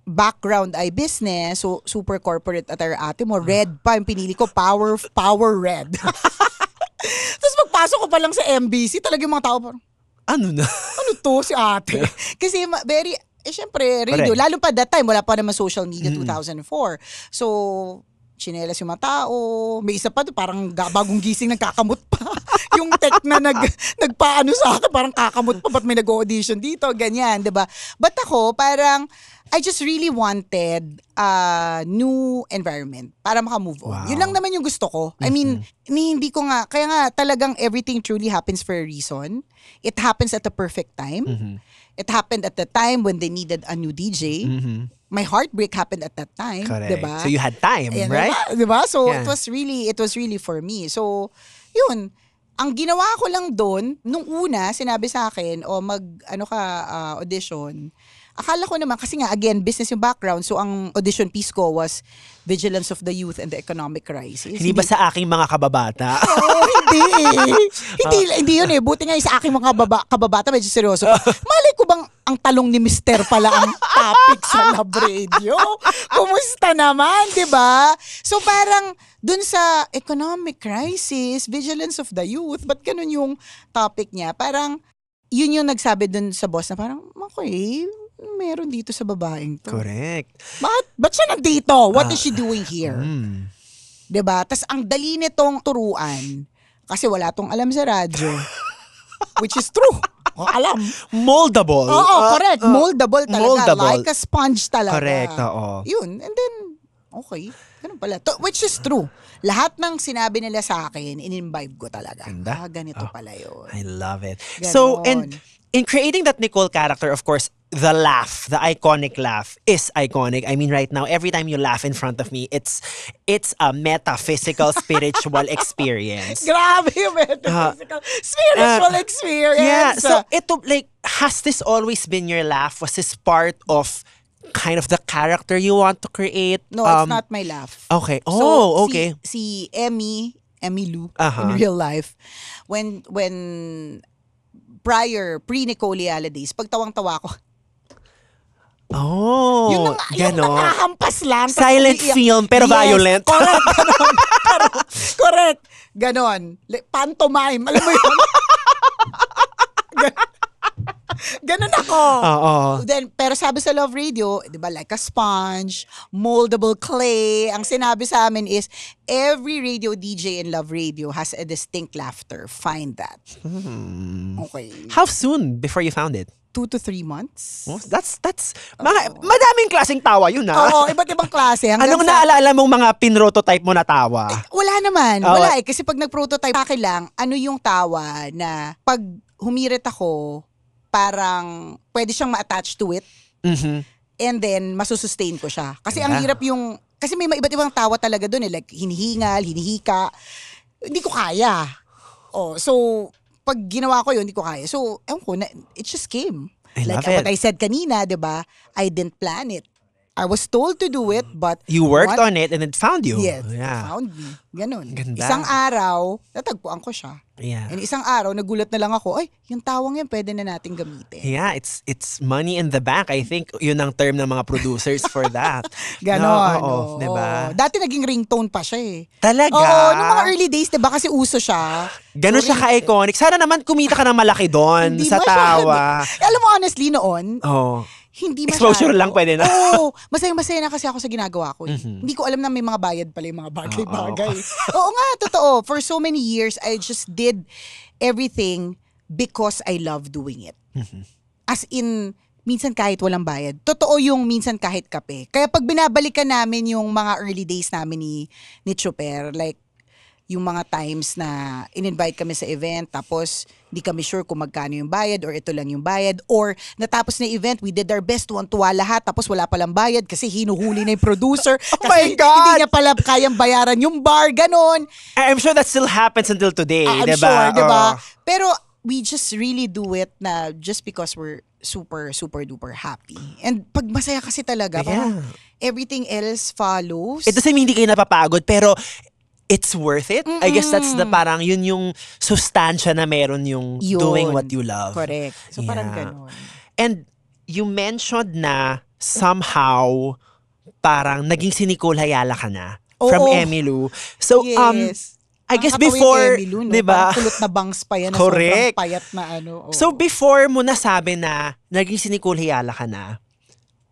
background ay business, so super corporate at our ate mo, red pa yung pinili ko, power red. Tapos magpasok ko pa lang sa MBC, talagang mga tao parang, ano na? ano to si ate? Kasi very, syempre, radio, lalo pa that time, wala pa naman social media, 2004. So, chinelas yung mga tao, may isa pa doon, parang bagong gising nagkakamot pa. Yung tech na nagpaano sa akin, parang kakamot pa, ba't may nag-audition dito, ganyan, diba? But ako, parang, I just really wanted a new environment para maka-move on. Wow. Yun lang naman yung gusto ko. I mean, hindi ko nga, kaya nga talagang everything truly happens for a reason. It happens at the perfect time. It happened at the time when they needed a new DJ. My heartbreak happened at that time. Correct. Diba? So you had time, Ayan, right? Diba? So Yeah. it was really for me. So, yun. Ang ginawa ko lang doon, nung una, sinabi sa akin, audition. Akala ko naman, kasi nga, again, business yung background. So, ang audition piece ko was Vigilance of the Youth and the Economic Crisis. Hindi ba sa aking mga kababata? Oo, hindi. Hindi yun eh. Buti nga yung sa aking mga kababata, medyo seryoso. Malay ko bang ang talong ni Mister pala ang topic sa Love Radio? Kumusta naman, di ba? So, parang dun sa Economic Crisis, Vigilance of the Youth, ba't ganun yung topic niya? Parang, yun yung nagsabi dun sa boss na parang, okay, meron dito sa babaeng to. Correct. Ba't siya nandito? What is she doing here? Diba? Tas ang dali nitong turuan kasi wala tong alam sa radyo. Which is true. Alam. Moldable. Oo, correct. Moldable talaga. Moldable. Like a sponge talaga. Correct, oo. Yun. And then, okay. Ganun pala. Which is true. Lahat ng sinabi nila sa akin, in-imbibe ko talaga. Ganda. Ganito pala yun. I love it. Ganon. So, and in creating that Nicole character, of course, the laugh, the iconic laugh is iconic. I mean, right now, every time you laugh in front of me, it's a metaphysical, spiritual experience. Grabe yung metaphysical spiritual experience. Yeah. So, has this always been your laugh? Was this part of kind of the character you want to create? No, it's not my laugh. Okay. Oh, So, okay. Si Emmy Lou, in real life, when pre-Nicole Hayala days, pagtawang-tawa ko. Oh, Yung ganon. nakahampas lang. tapos Silent umiiyak. film, pero Yes, violent. Correct, ganon. Correct. Ganon. Pantomime. Alam mo yun? Ganon ako. Oo. Then, pero sabi sa Love Radio, di ba, like a sponge, moldable clay. Ang sinabi sa amin is, every radio DJ in Love Radio has a distinct laughter. Find that. Okay. How soon before you found it? 2 to 3 months. Oh, that's madaming klaseng tawa yun, ha? Oo, iba't ibang klase. Anong naalala mong mga pinrototype mo na tawa? Wala naman. Oh. Wala eh. Kasi pag nag-prototype, akin lang, ano yung tawa na pag humirit ako, parang pwede siyang ma-attach to it. And then, masusustain ko siya. Kasi ang hirap yung, kasi may iba't ibang tawa talaga doon eh. Like, hinihingal, hinihika. Hindi ko kaya. Oh, so, pag ginawa ko yun, hindi ko kaya. So, ewan ko, it just came. I Like love it. what I said kanina, di ba? I didn't plan it. I was told to do it, but... You worked on it and it found you. Yes, Yeah. found me. Ganun. Ganda. Isang araw, natagpuan ko siya. Yeah. And isang araw, nagulat na lang ako, ay, yung tawang yan, pwede na natin gamitin. Yeah, it's money in the bank. I think yun ang term ng mga producers for that. Ganon. Oo, diba? Dati naging ringtone pa siya eh. Talaga? Oo, nung mga early days, diba? Kasi uso siya. Ganon So, siya ka-iconic. Sana naman kumita ka ng malaki doon Hindi sa masyado. tawa. Alam mo, honestly, noon, Oh. hindi masyado. Exposure lang pwede na. Oo. Masaya-masaya na kasi ako sa ginagawa ko. Hindi ko alam na may mga bayad pala yung mga bagay-bagay. Oo nga, totoo. For so many years, I just did everything because I love doing it. As in, minsan kahit walang bayad. Totoo yung minsan kahit kape. Kaya pag binabalikan namin yung mga early days namin ni Chuper, like, yung mga times na in-invite kami sa event, tapos hindi kami sure kung magkano yung bayad or ito lang yung bayad, or natapos na event, we did our best, tuwa lahat, tapos wala palang bayad kasi hinuhuli na yung producer. Oh my kasi God! Hindi niya pala kayang bayaran yung bar, ganon. I'm sure that still happens until today, I'm diba? sure, diba? Oh. Pero we just really do it na just because we're super, super duper happy. And pag masaya kasi talaga, parang everything else follows. It doesn't mean hindi kayo napapagod, pero it's worth it. I guess that's the parang yun yung sustansya na meron yung Yun. doing what you love. Correct. So parang ganon. And you mentioned na somehow parang naging si Nicole Hayala ka na from Oo. Emmylou. So Yes. I guess Nakakatawa yung before, Emmylou, no? 'di ba? Parang kulot na bangs pa yan. Na Correct. sobrang payat na ano. Oo. So before mo nasabi na naging si Nicole Hayala ka na,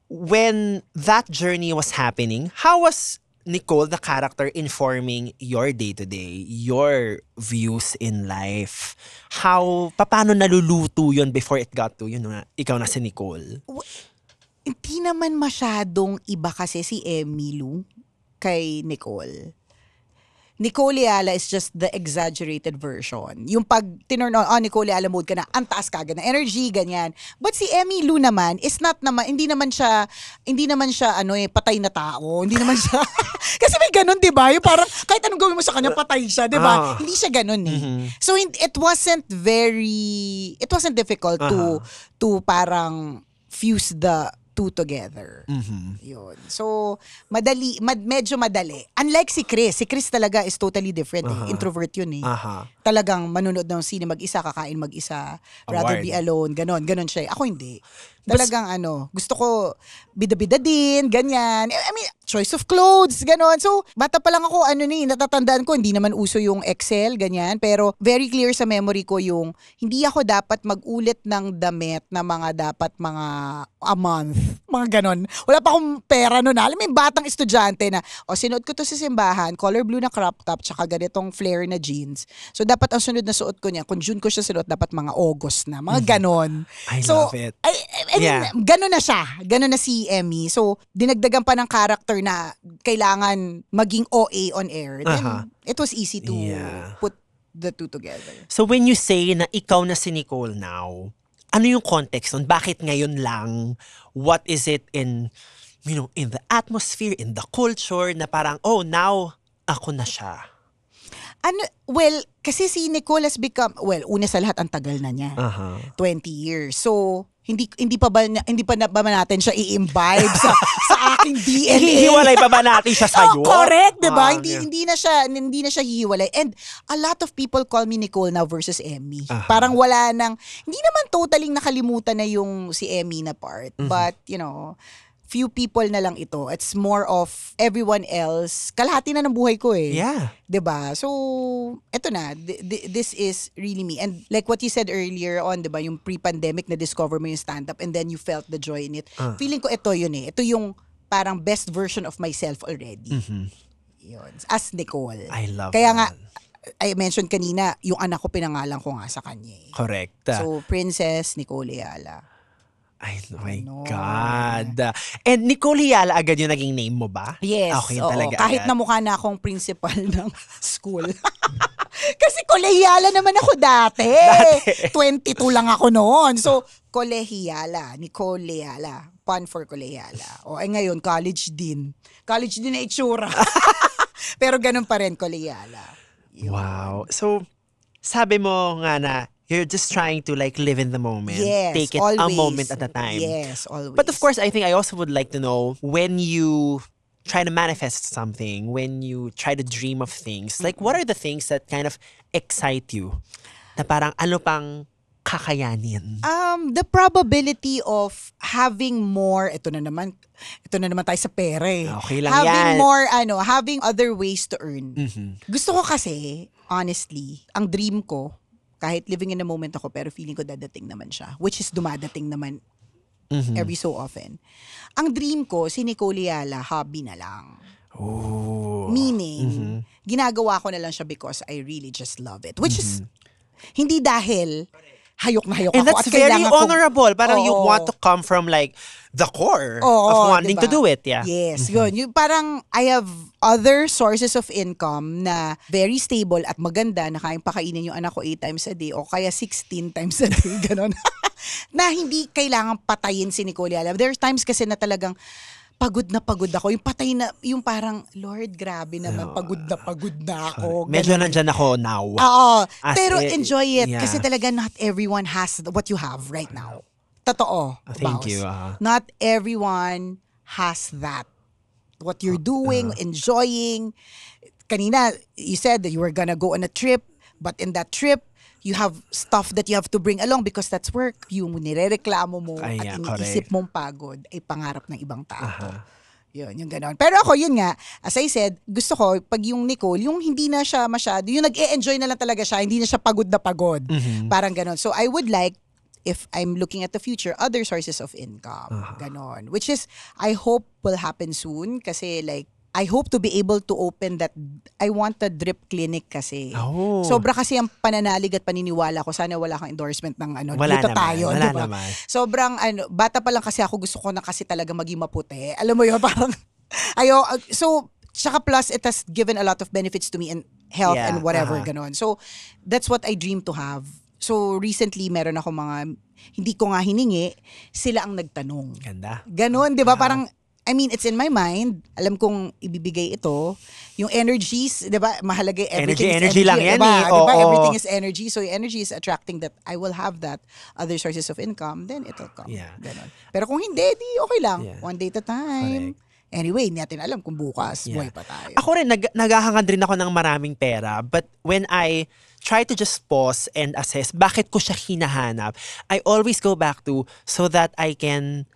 when that journey was happening, how was Nicole, the character, informing your day-to-day, your views in life? Paano naluluto yun before it got to, ikaw na si Nicole? Hindi naman masyadong iba kasi si Emmylou kay Nicole. Nicole Ayala is just the exaggerated version. Yung pag tinurn on, Nicole Ayala mode ka na, ang taas kagad na energy, ganyan. But si Emmylou naman is not naman, hindi naman siya patay na tao. Hindi naman siya, kasi may ganun, di ba? Yung parang, kahit anong gawin mo sa kanya, patay siya, di ba? Hindi siya ganun eh. So, it wasn't difficult to parang fuse the two together. Yun. So, medyo madali. Unlike si Chris talaga is totally different eh. Introvert yun eh. Talagang manonood ng sine mag-isa, kakain mag-isa, rather be alone, ganon siya eh. Ako hindi. Talagang gusto ko bida-bida din, ganyan. I mean, choice of clothes, ganon. So, bata pa lang ako, natatandaan ko, hindi naman uso yung Excel, ganyan. Pero, very clear sa memory ko yung, hindi ako dapat mag-ulit ng damit na dapat mga a month. Mga ganon. Wala pa akong pera nun. Alam mo yung batang estudyante na, sinuot ko to sa simbahan, color blue na crop top, tsaka ganitong flare na jeans. So, dapat ang sunod na suot ko niya, kung June ko siya sinuot, dapat mga August na. Mga ganon. I love it. I mean, ganon na siya. Ganon na si Emmy. So, dinagdagan pa ng character na kailangan maging OA on air. Then, it was easy to put the two together. So, when you say na ikaw na si Nicole now, ano yung context nun? Bakit ngayon lang? What is it in the atmosphere, in the culture, na parang, now, ako na siya? Kasi si Nicole has become, una sa lahat, ang tagal na niya. 20 years. So, hindi pa ba natin siya i-imbibe sa aking DNA? Hihiwalay pa ba natin siya sa'yo? Correct, 'di ba? Hindi na siya hihiwalay. And a lot of people call me Nicole now versus Emmy. Parang wala nang, hindi naman totally nakalimutan na yung si Emmy na part, but few people na lang ito. It's more of everyone else. Kalahati na ng buhay ko eh. Yeah. 'Di ba? So, eto na. This is really me. And like what you said earlier on, 'di ba, yung pre-pandemic na discover mo yung stand-up and then you felt the joy in it. Feeling ko ito yun eh. Ito yung parang best version of myself already. Yun. As Nicole. I love Kaya that. nga, I mentioned kanina, yung anak ko pinangalan ko nga sa kanya eh. Correct. So, Princess Nicole Ayala. Ay, oh my God. And Nicole Ayala agad yung naging name mo ba? Yes. Okay, oo. talaga Kahit agad. na mukha na akong principal ng school. Kasi kolehiyala naman ako dati. 22 lang ako noon. So, kolehiyala. Nicole Ayala. Pun for kolehiyala. Ngayon, college din. College din na itsura. Pero ganun pa rin, kolehiyala. Wow. So, sabi mo nga na you're just trying to live in the moment. Yes, Take it always. a moment at a time. Yes, always. But of course, I think I also would like to know when you try to manifest something, when you try to dream of things, what are the things that kind of excite you? Na parang ano pang kakayanin? The probability of having more, ito na naman tayo sa pera eh. Okay lang having yan. more, having other ways to earn. Gusto ko kasi, honestly, ang dream ko, kahit living in the moment ako, pero feeling ko dadating naman siya. Which is dumadating naman every so often. Ang dream ko, si Nicole Ayala, hobby na lang. Ooh. Meaning, ginagawa ko na lang siya because I really just love it. Which is, hindi dahil hayok na hayok And ako. that's At very kailangan kong- honorable. Parang you Oo. want to come from like the core Oo, of wanting diba? to do it. Yeah. Yes, yun. Yung parang I have other sources of income na very stable at maganda na kayang pakainin yung anak ko 8 times a day o kaya 16 times a day, gano'n. Na hindi kailangan patayin si Nicole Yala. There are times kasi na talagang pagod ako. Yung patay na, yung parang, Lord, grabe naman, pagod na ako. Medyo Ganun. nandyan ako now. Oo. As Pero in, enjoy it. yeah. Kasi talaga not everyone has what you have right now. Totoo. Thank Baus. you. Not everyone has that. What you're doing, enjoying. Kanina, you said that you were gonna go on a trip, but in that trip, you have stuff that you have to bring along because that's work. Yung nirereklamo mo Ay, at yeah, iniisip correct. mong pagod ay pangarap ng ibang tao. Yun, yung ganon. Pero ako, yun nga, as I said, gusto ko, pag yung Nicole, yung hindi na siya masyado, yung nag-e-enjoy na lang talaga siya, hindi na siya pagod na pagod. Parang ganon. So I would like, if I'm looking at the future, other sources of income. Ganon. Which is, I hope will happen soon kasi like, I hope to be able to open that. I want a drip clinic kasi. Oh. Sobra kasi ang pananalig at paniniwala ko. Sana wala kang endorsement ng ano. Wala dito naman, tayo. wala diba? naman. Sobrang bata pa lang kasi ako gusto ko na kasi talaga maging maputi. Alam mo yun, parang so, tsaka plus it has given a lot of benefits to me in health Yeah, and whatever, ganon. So, that's what I dream to have. So, recently, meron ako mga, hindi ko nga hiningi, sila ang nagtanong. Ganda. Ganon, di ba? Parang, I mean, it's in my mind. Alam kong ibibigay ito. Yung energies, di ba? Mahalaga everything Energy is energy. lang yan diba? eh. Diba? Oo. Everything is energy. So, yung energy is attracting that I will have that other sources of income, then it'll come. Yeah. Ganon. Pero kung hindi, di okay lang. Yeah. One day at a time. Anyway, hindi natin alam kung bukas, Yeah. buhay pa tayo. Ako rin, naghahangad rin ako ng maraming pera. But when I try to just pause and assess bakit ko siya hinahanap, I always go back to so that I can,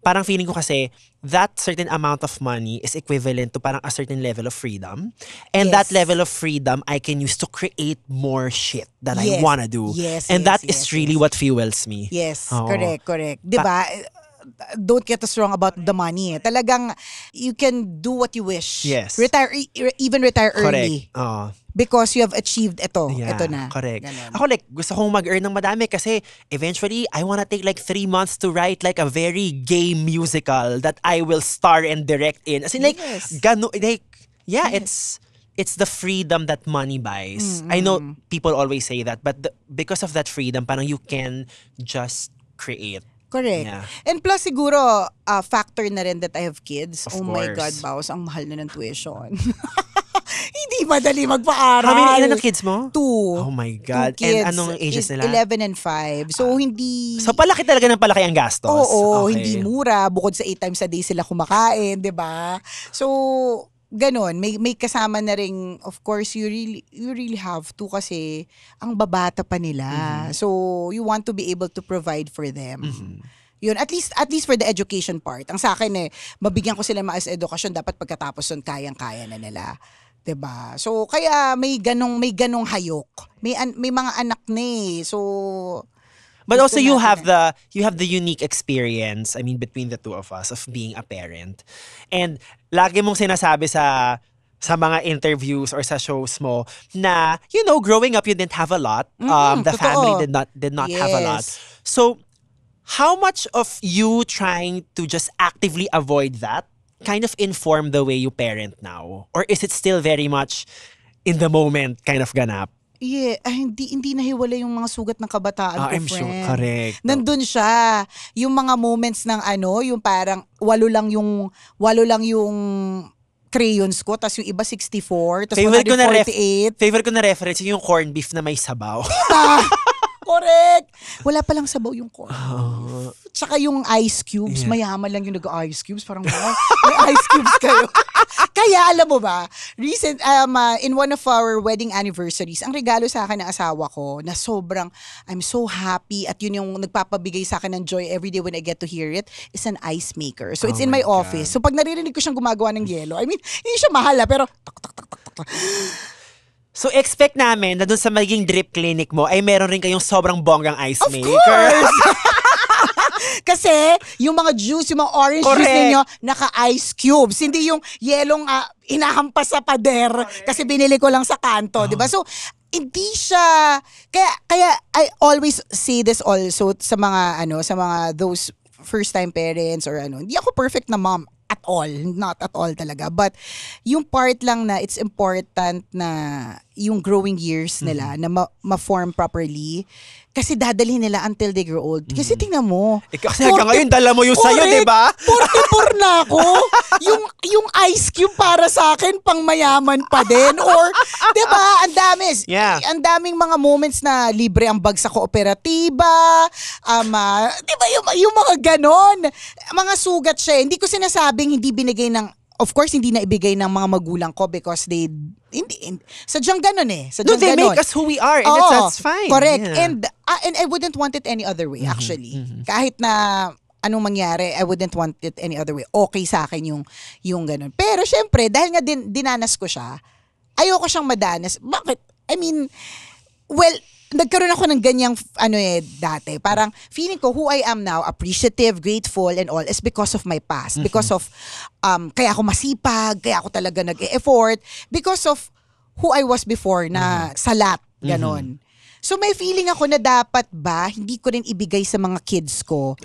parang feeling ko kasi, that certain amount of money is equivalent to parang a certain level of freedom. And Yes. that level of freedom I can use to create more shit that I Yes. wanna do. Yes, and yes, that is yes, really yes. what fuels me. Yes, Oo. correct. Di ba? Don't get us wrong about the money. Talagang, you can do what you wish. Yes. Retire, even retire early. Correct. Oo. Because you have achieved ito. Yeah, Ito na. correct. Ganon. Ako like, gusto kong mag-earn ng madami kasi eventually, I wanna take like 3 months to write like a very gay musical that I will star and direct in. As in like, Yes. it's the freedom that money buys. I know people always say that, but because of that freedom, parang you can just create. Correct. Yeah. And plus siguro, factor na rin that I have kids. Of My course. God, Baus, ang mahal na ng tuition. Hindi madali magpaaral. Ilan ang kids mo? 2. Oh my God. Two kids. And anong ages nila? 11 and 5. So, hindi... So palaki talaga ng palaki ang gastos. Oo, Okay. hindi mura. Bukod sa 8 times a day sila kumakain, di ba? So, ganon. May kasama na ring, of course, you really have to kasi ang babata pa nila. So, you want to be able to provide for them. Yun, at least for the education part. Ang sa akin mabigyan ko sila maayos edukasyon, dapat pagkatapos nun, kayang-kaya na nila. 'Di ba? So, kaya may ganong hayok. May mga anak na eh. So, But also gusto you natin have the unique experience, I mean, between the two of us of being a parent. And lagi mong sinasabi sa mga interviews or sa shows mo na, you know, growing up you didn't have a lot. The totoo. family did not have a lot. Yes. So, how much of you trying to just actively avoid that kind of inform the way you parent now? Or is it still very much in the moment kind of ganap? Yeah, hindi nahiwalay yung mga sugat ng kabataan ko, I'm friend. sure, correct. Nandun siya. Yung mga moments ng yung parang 8 lang yung crayons ko, tas yung iba 64, tas 148. Favorite ko na reference yung corned beef na may sabaw. Correct! Wala palang sabaw yung corn. Tsaka yung ice cubes, mayaman lang yung nag-ice cubes. Parang, wow, may ice cubes kayo. Kaya, alam mo ba, in one of our wedding anniversaries, ang regalo sa akin ng asawa ko, na sobrang, I'm so happy, at yun yung nagpapabigay sa akin ng joy every day when I get to hear it, is an ice maker. So, it's in my office. So, pag naririnig ko siyang gumagawa ng yelo, I mean, hindi siya mahal, pero, So, expect namin na dun sa magiging drip clinic mo ay meron rin kayong sobrang bonggang ice of maker. course! Kasi yung mga juice, yung mga orange Correct. juice ninyo, naka-ice cubes. Hindi yung yelong inahampas sa pader kasi binili ko lang sa kanto, di ba? So, hindi siya, kaya I always say this also sa mga, sa mga those first-time parents or hindi ako perfect na mom at all. Not at all talaga. But yung part lang na it's important na yung growing years nila na ma-form properly kasi dadalhin nila until they grow old. Kasi tingnan mo. Kasi hanggang ngayon, dala mo yung sayo, di ba? 44 na ako. yung ice cube para sa akin, pang mayaman pa din. Or, di ba, ang dami. Yeah. Ang daming mga moments na libre ang bag sa kooperatiba. Di ba, yung mga ganon. Mga sugat siya. Hindi ko sinasabing hindi binigay ng, of course, hindi na ibigay ng mga magulang ko because sadyang ganon eh. No, Sadyang they ganon. make us who we are and Oo, that's fine. Correct. Yeah. And I wouldn't want it any other way, actually. Kahit na anong mangyari, I wouldn't want it any other way. Okay sa akin yung ganun. Pero syempre, dahil nga dinanas ko siya, ayoko siyang madanas. Bakit? I mean, well, nagkaroon ako ng ganyang dati. Parang feeling ko who I am now, appreciative, grateful and all is because of my past. Because of kaya ako masipag, kaya ako talaga nag-e-effort because of who I was before na salat, ganon. So may feeling ako na dapat ba hindi ko rin ibigay sa mga kids ko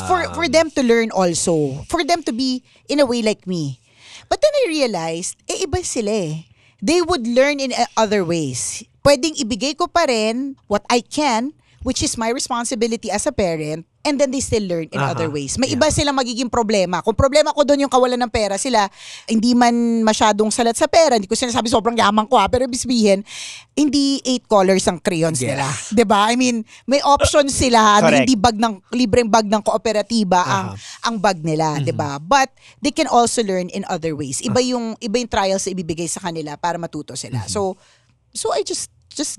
for them to learn also, for them to be in a way like me. But then I realized, iba sila eh. They would learn in other ways. Pwedeng ibigay ko pa rin what I can, which is my responsibility as a parent, and then they still learn in other ways. May iba silang magiging problema. Kung problema ko doon yung kawalan ng pera, sila hindi man masyadong salat sa pera, hindi ko sinasabi sobrang yaman ko pero ibig sabihin, hindi 8 colors ang crayons nila. 'Di ba? I mean, may options sila na hindi libreng bag ng kooperatiba ang bag nila, 'di ba? But they can also learn in other ways. Iba yung trials na ibibigay sa kanila para matuto sila. So I just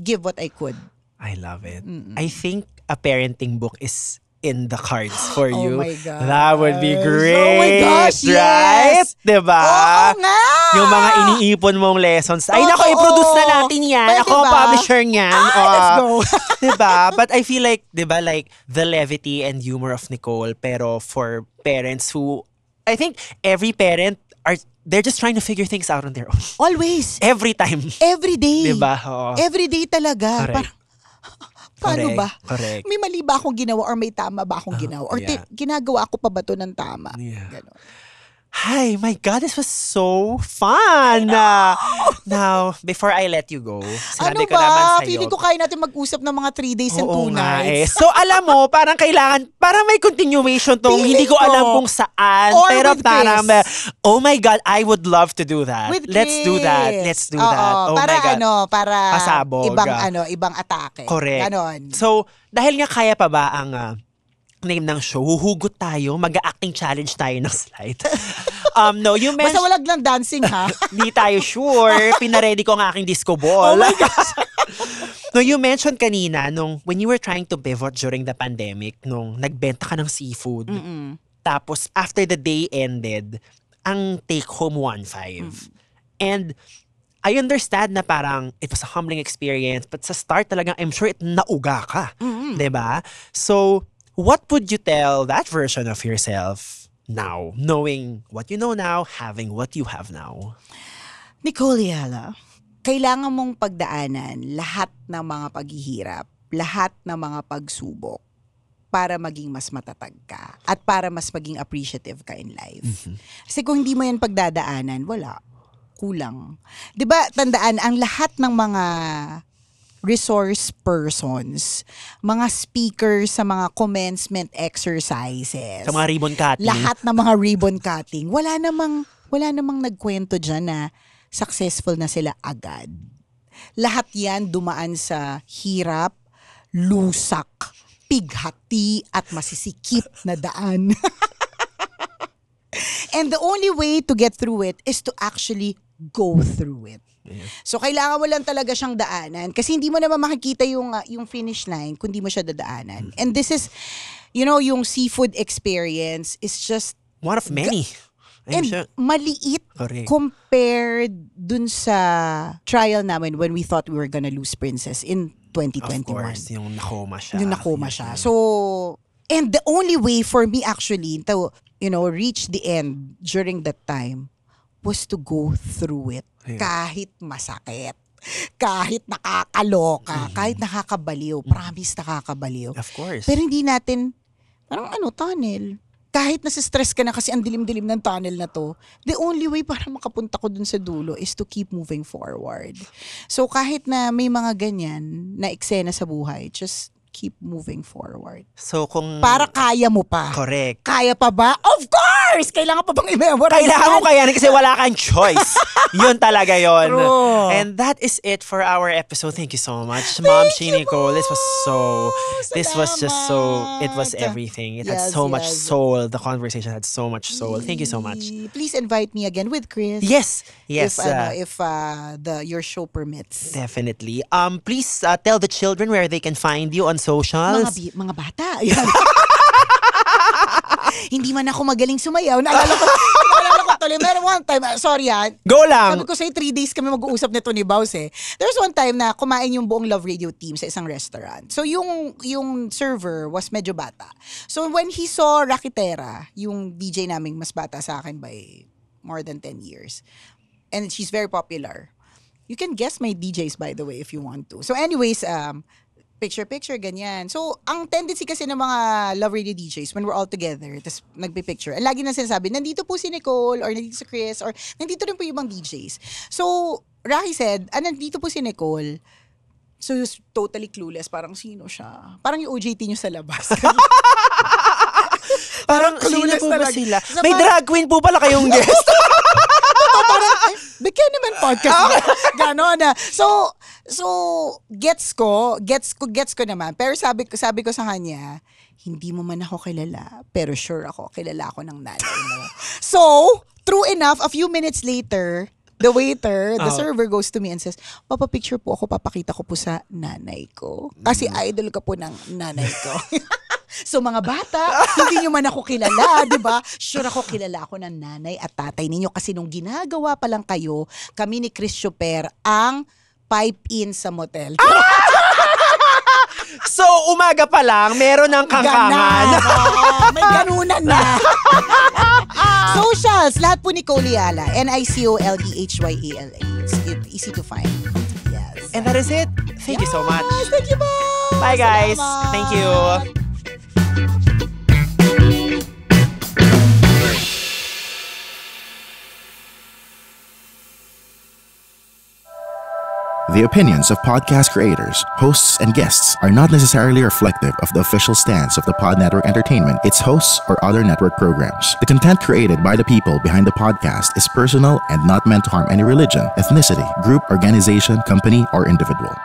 give what I could. I love it. I think a parenting book is in the cards for you. Oh my gosh. That would be great. Oh my gosh, right? yes. Diba? Oo nga. Yung mga iniipon mong lessons. Ay, nako, i-produce na natin yan. Pwede Ako ang ba? publisher niyan. Let's go. Diba? But I feel like, diba, like the levity and humor of Nicole, pero for parents who, I think every parent they're just trying to figure things out on their own. Always. Every time. Every day. Diba? Oo. Every day talaga. Correct. Paano Correct, ba? correct. May mali ba akong ginawa or may tama ba akong ginawa? Or yeah. ginagawa ko pa ba to ng tama? Yeah. Ganon. Hi, my God, this was so fun. Now, before I let you go, Ano sinabi ko naman ba? sa'yo. Feeling ko kaya natin mag-usap ng mga 3 days and 2 Oo nga eh. nights. So, alam mo, parang may continuation tong Feeling hindi ko ko. alam kung saan. Or pero with parang, Chris. oh my God, I would love to do that. With Let's do that. Chris. Let's do that. Oh para my God. para Pasabog. ibang atake. Correct. Ganon. So, dahil nga kaya pa ba ang name ng show, huhugot tayo, mag-acting challenge tayo ng slide. No, you Basta mentioned, walang lang dancing ha. hindi tayo sure. Pinaredy ko ang aking disco ball. Oh my gosh. No, you mentioned kanina, when you were trying to pivot during the pandemic, nung nagbenta ka ng seafood, tapos after the day ended, ang take home 1.5. And I understand na parang it was a humbling experience, but sa start talagang I'm sure nauga ka. Diba? So, what would you tell that version of yourself now, knowing what you know now, having what you have now? Nicole Yala, kailangan mong pagdaanan lahat ng mga paghihirap, lahat ng mga pagsubok para maging mas matatag ka at para mas maging appreciative ka in life. Kasi kung hindi mo yan pagdadaanan, wala. Kulang. 'Di ba, tandaan, ang lahat ng mga resource persons, mga speakers sa mga commencement exercises, Sa mga ribbon cutting. lahat ng mga ribbon cutting, wala namang nagkwento dyan na successful na sila agad. Lahat yan dumaan sa hirap, lusak, pighati at masisikip na daan. And the only way to get through it is to actually go through it. So kailangan mo lang talaga siyang daanan kasi hindi mo naman makikita yung finish line kung hindi mo siya dadaanan. And this is, yung seafood experience is just One of many. I'm and sure. maliit Correct. compared dun sa trial namin when we thought we were gonna lose Princess in 2021. Of course, yung nakoma siya. Yung nakoma siya. So, And the only way for me actually to, reach the end during that time was to go through it. Yeah. Kahit masakit. Kahit nakakaloka. Kahit nakakabaliw. Promise nakakabaliw. Of course. Pero hindi natin, parang tunnel. Kahit nasa-stress ka na kasi ang dilim-dilim ng tunnel na to, the only way para makapunta ko dun sa dulo is to keep moving forward. So kahit na may mga ganyan na eksena sa buhay, just keep moving forward. So kung... Para kaya mo pa. Correct. Kaya pa ba? Of course! Kailangan pa bang i-memorize? Kailangan mo kayanin kasi wala kang choice. Yun talaga yun. True. And that is it for our episode. Thank you so much, Ma'am She Nicole. This was just so, it was everything. It had so much soul. The conversation had so much soul. Thank you so much. Please invite me again with Chris. Yes. If your show permits. Definitely. Please tell the children where they can find you on socials. Mga bata. Yan. Hindi man ako magaling sumayaw. Naalala ko tuloy. Meron one time, sorry Go lang. Sabi ko sa'yo, 3 days kami mag-uusap nito ni Baus There's one time na kumain yung buong Love Radio team sa isang restaurant. So yung server was medyo bata. So when he saw Rakitera, yung DJ naming mas bata sa akin by more than 10 years. And she's very popular. You can guess my DJs by the way if you want to. So anyways, picture, ganyan. So, ang tendency kasi ng mga Love Radio DJs when we're all together, tapos nagpipicture, and lagi na sinasabi, nandito po si Nicole, or nandito si Chris, or nandito rin po yung ibang DJs. So, Rocky said, nandito po si Nicole. So, he was totally clueless. Parang sino siya? Parang yung OJT nyo sa labas. Parang sino po ba sila? May drag queen po pala kayong guest. Parang, Bigyan naman podcast. Ganon na. So, gets ko naman. Pero sabi ko sa kanya, hindi mo man ako kilala, pero sure ako, kilala ako ng nanay mo. So, true enough, a few minutes later, the waiter, the server goes to me and says, papapicture po ako, papakita ko po sa nanay ko. Kasi idol ka po ng nanay ko. So mga bata, hindi nyo man ako kilala, di ba? Sure ako kilala ako ng nanay at tatay ninyo kasi nung ginagawa pa lang kayo, kami ni Chris Chuper ang pipe-in sa motel. So, umaga pa lang, meron ng kangkangan. May ganunan na. Socials, lahat po ni Colehyala. NICOLEHYALA. It's easy to find. Yes. And that is it. Thank you so much. Thank you, boss. Bye, guys. Salamat. Thank you. The opinions of podcast creators, hosts, and guests are not necessarily reflective of the official stance of the Pod Network Entertainment, its hosts, or other network programs. The content created by the people behind the podcast is personal and not meant to harm any religion, ethnicity, group, organization, company, or individual.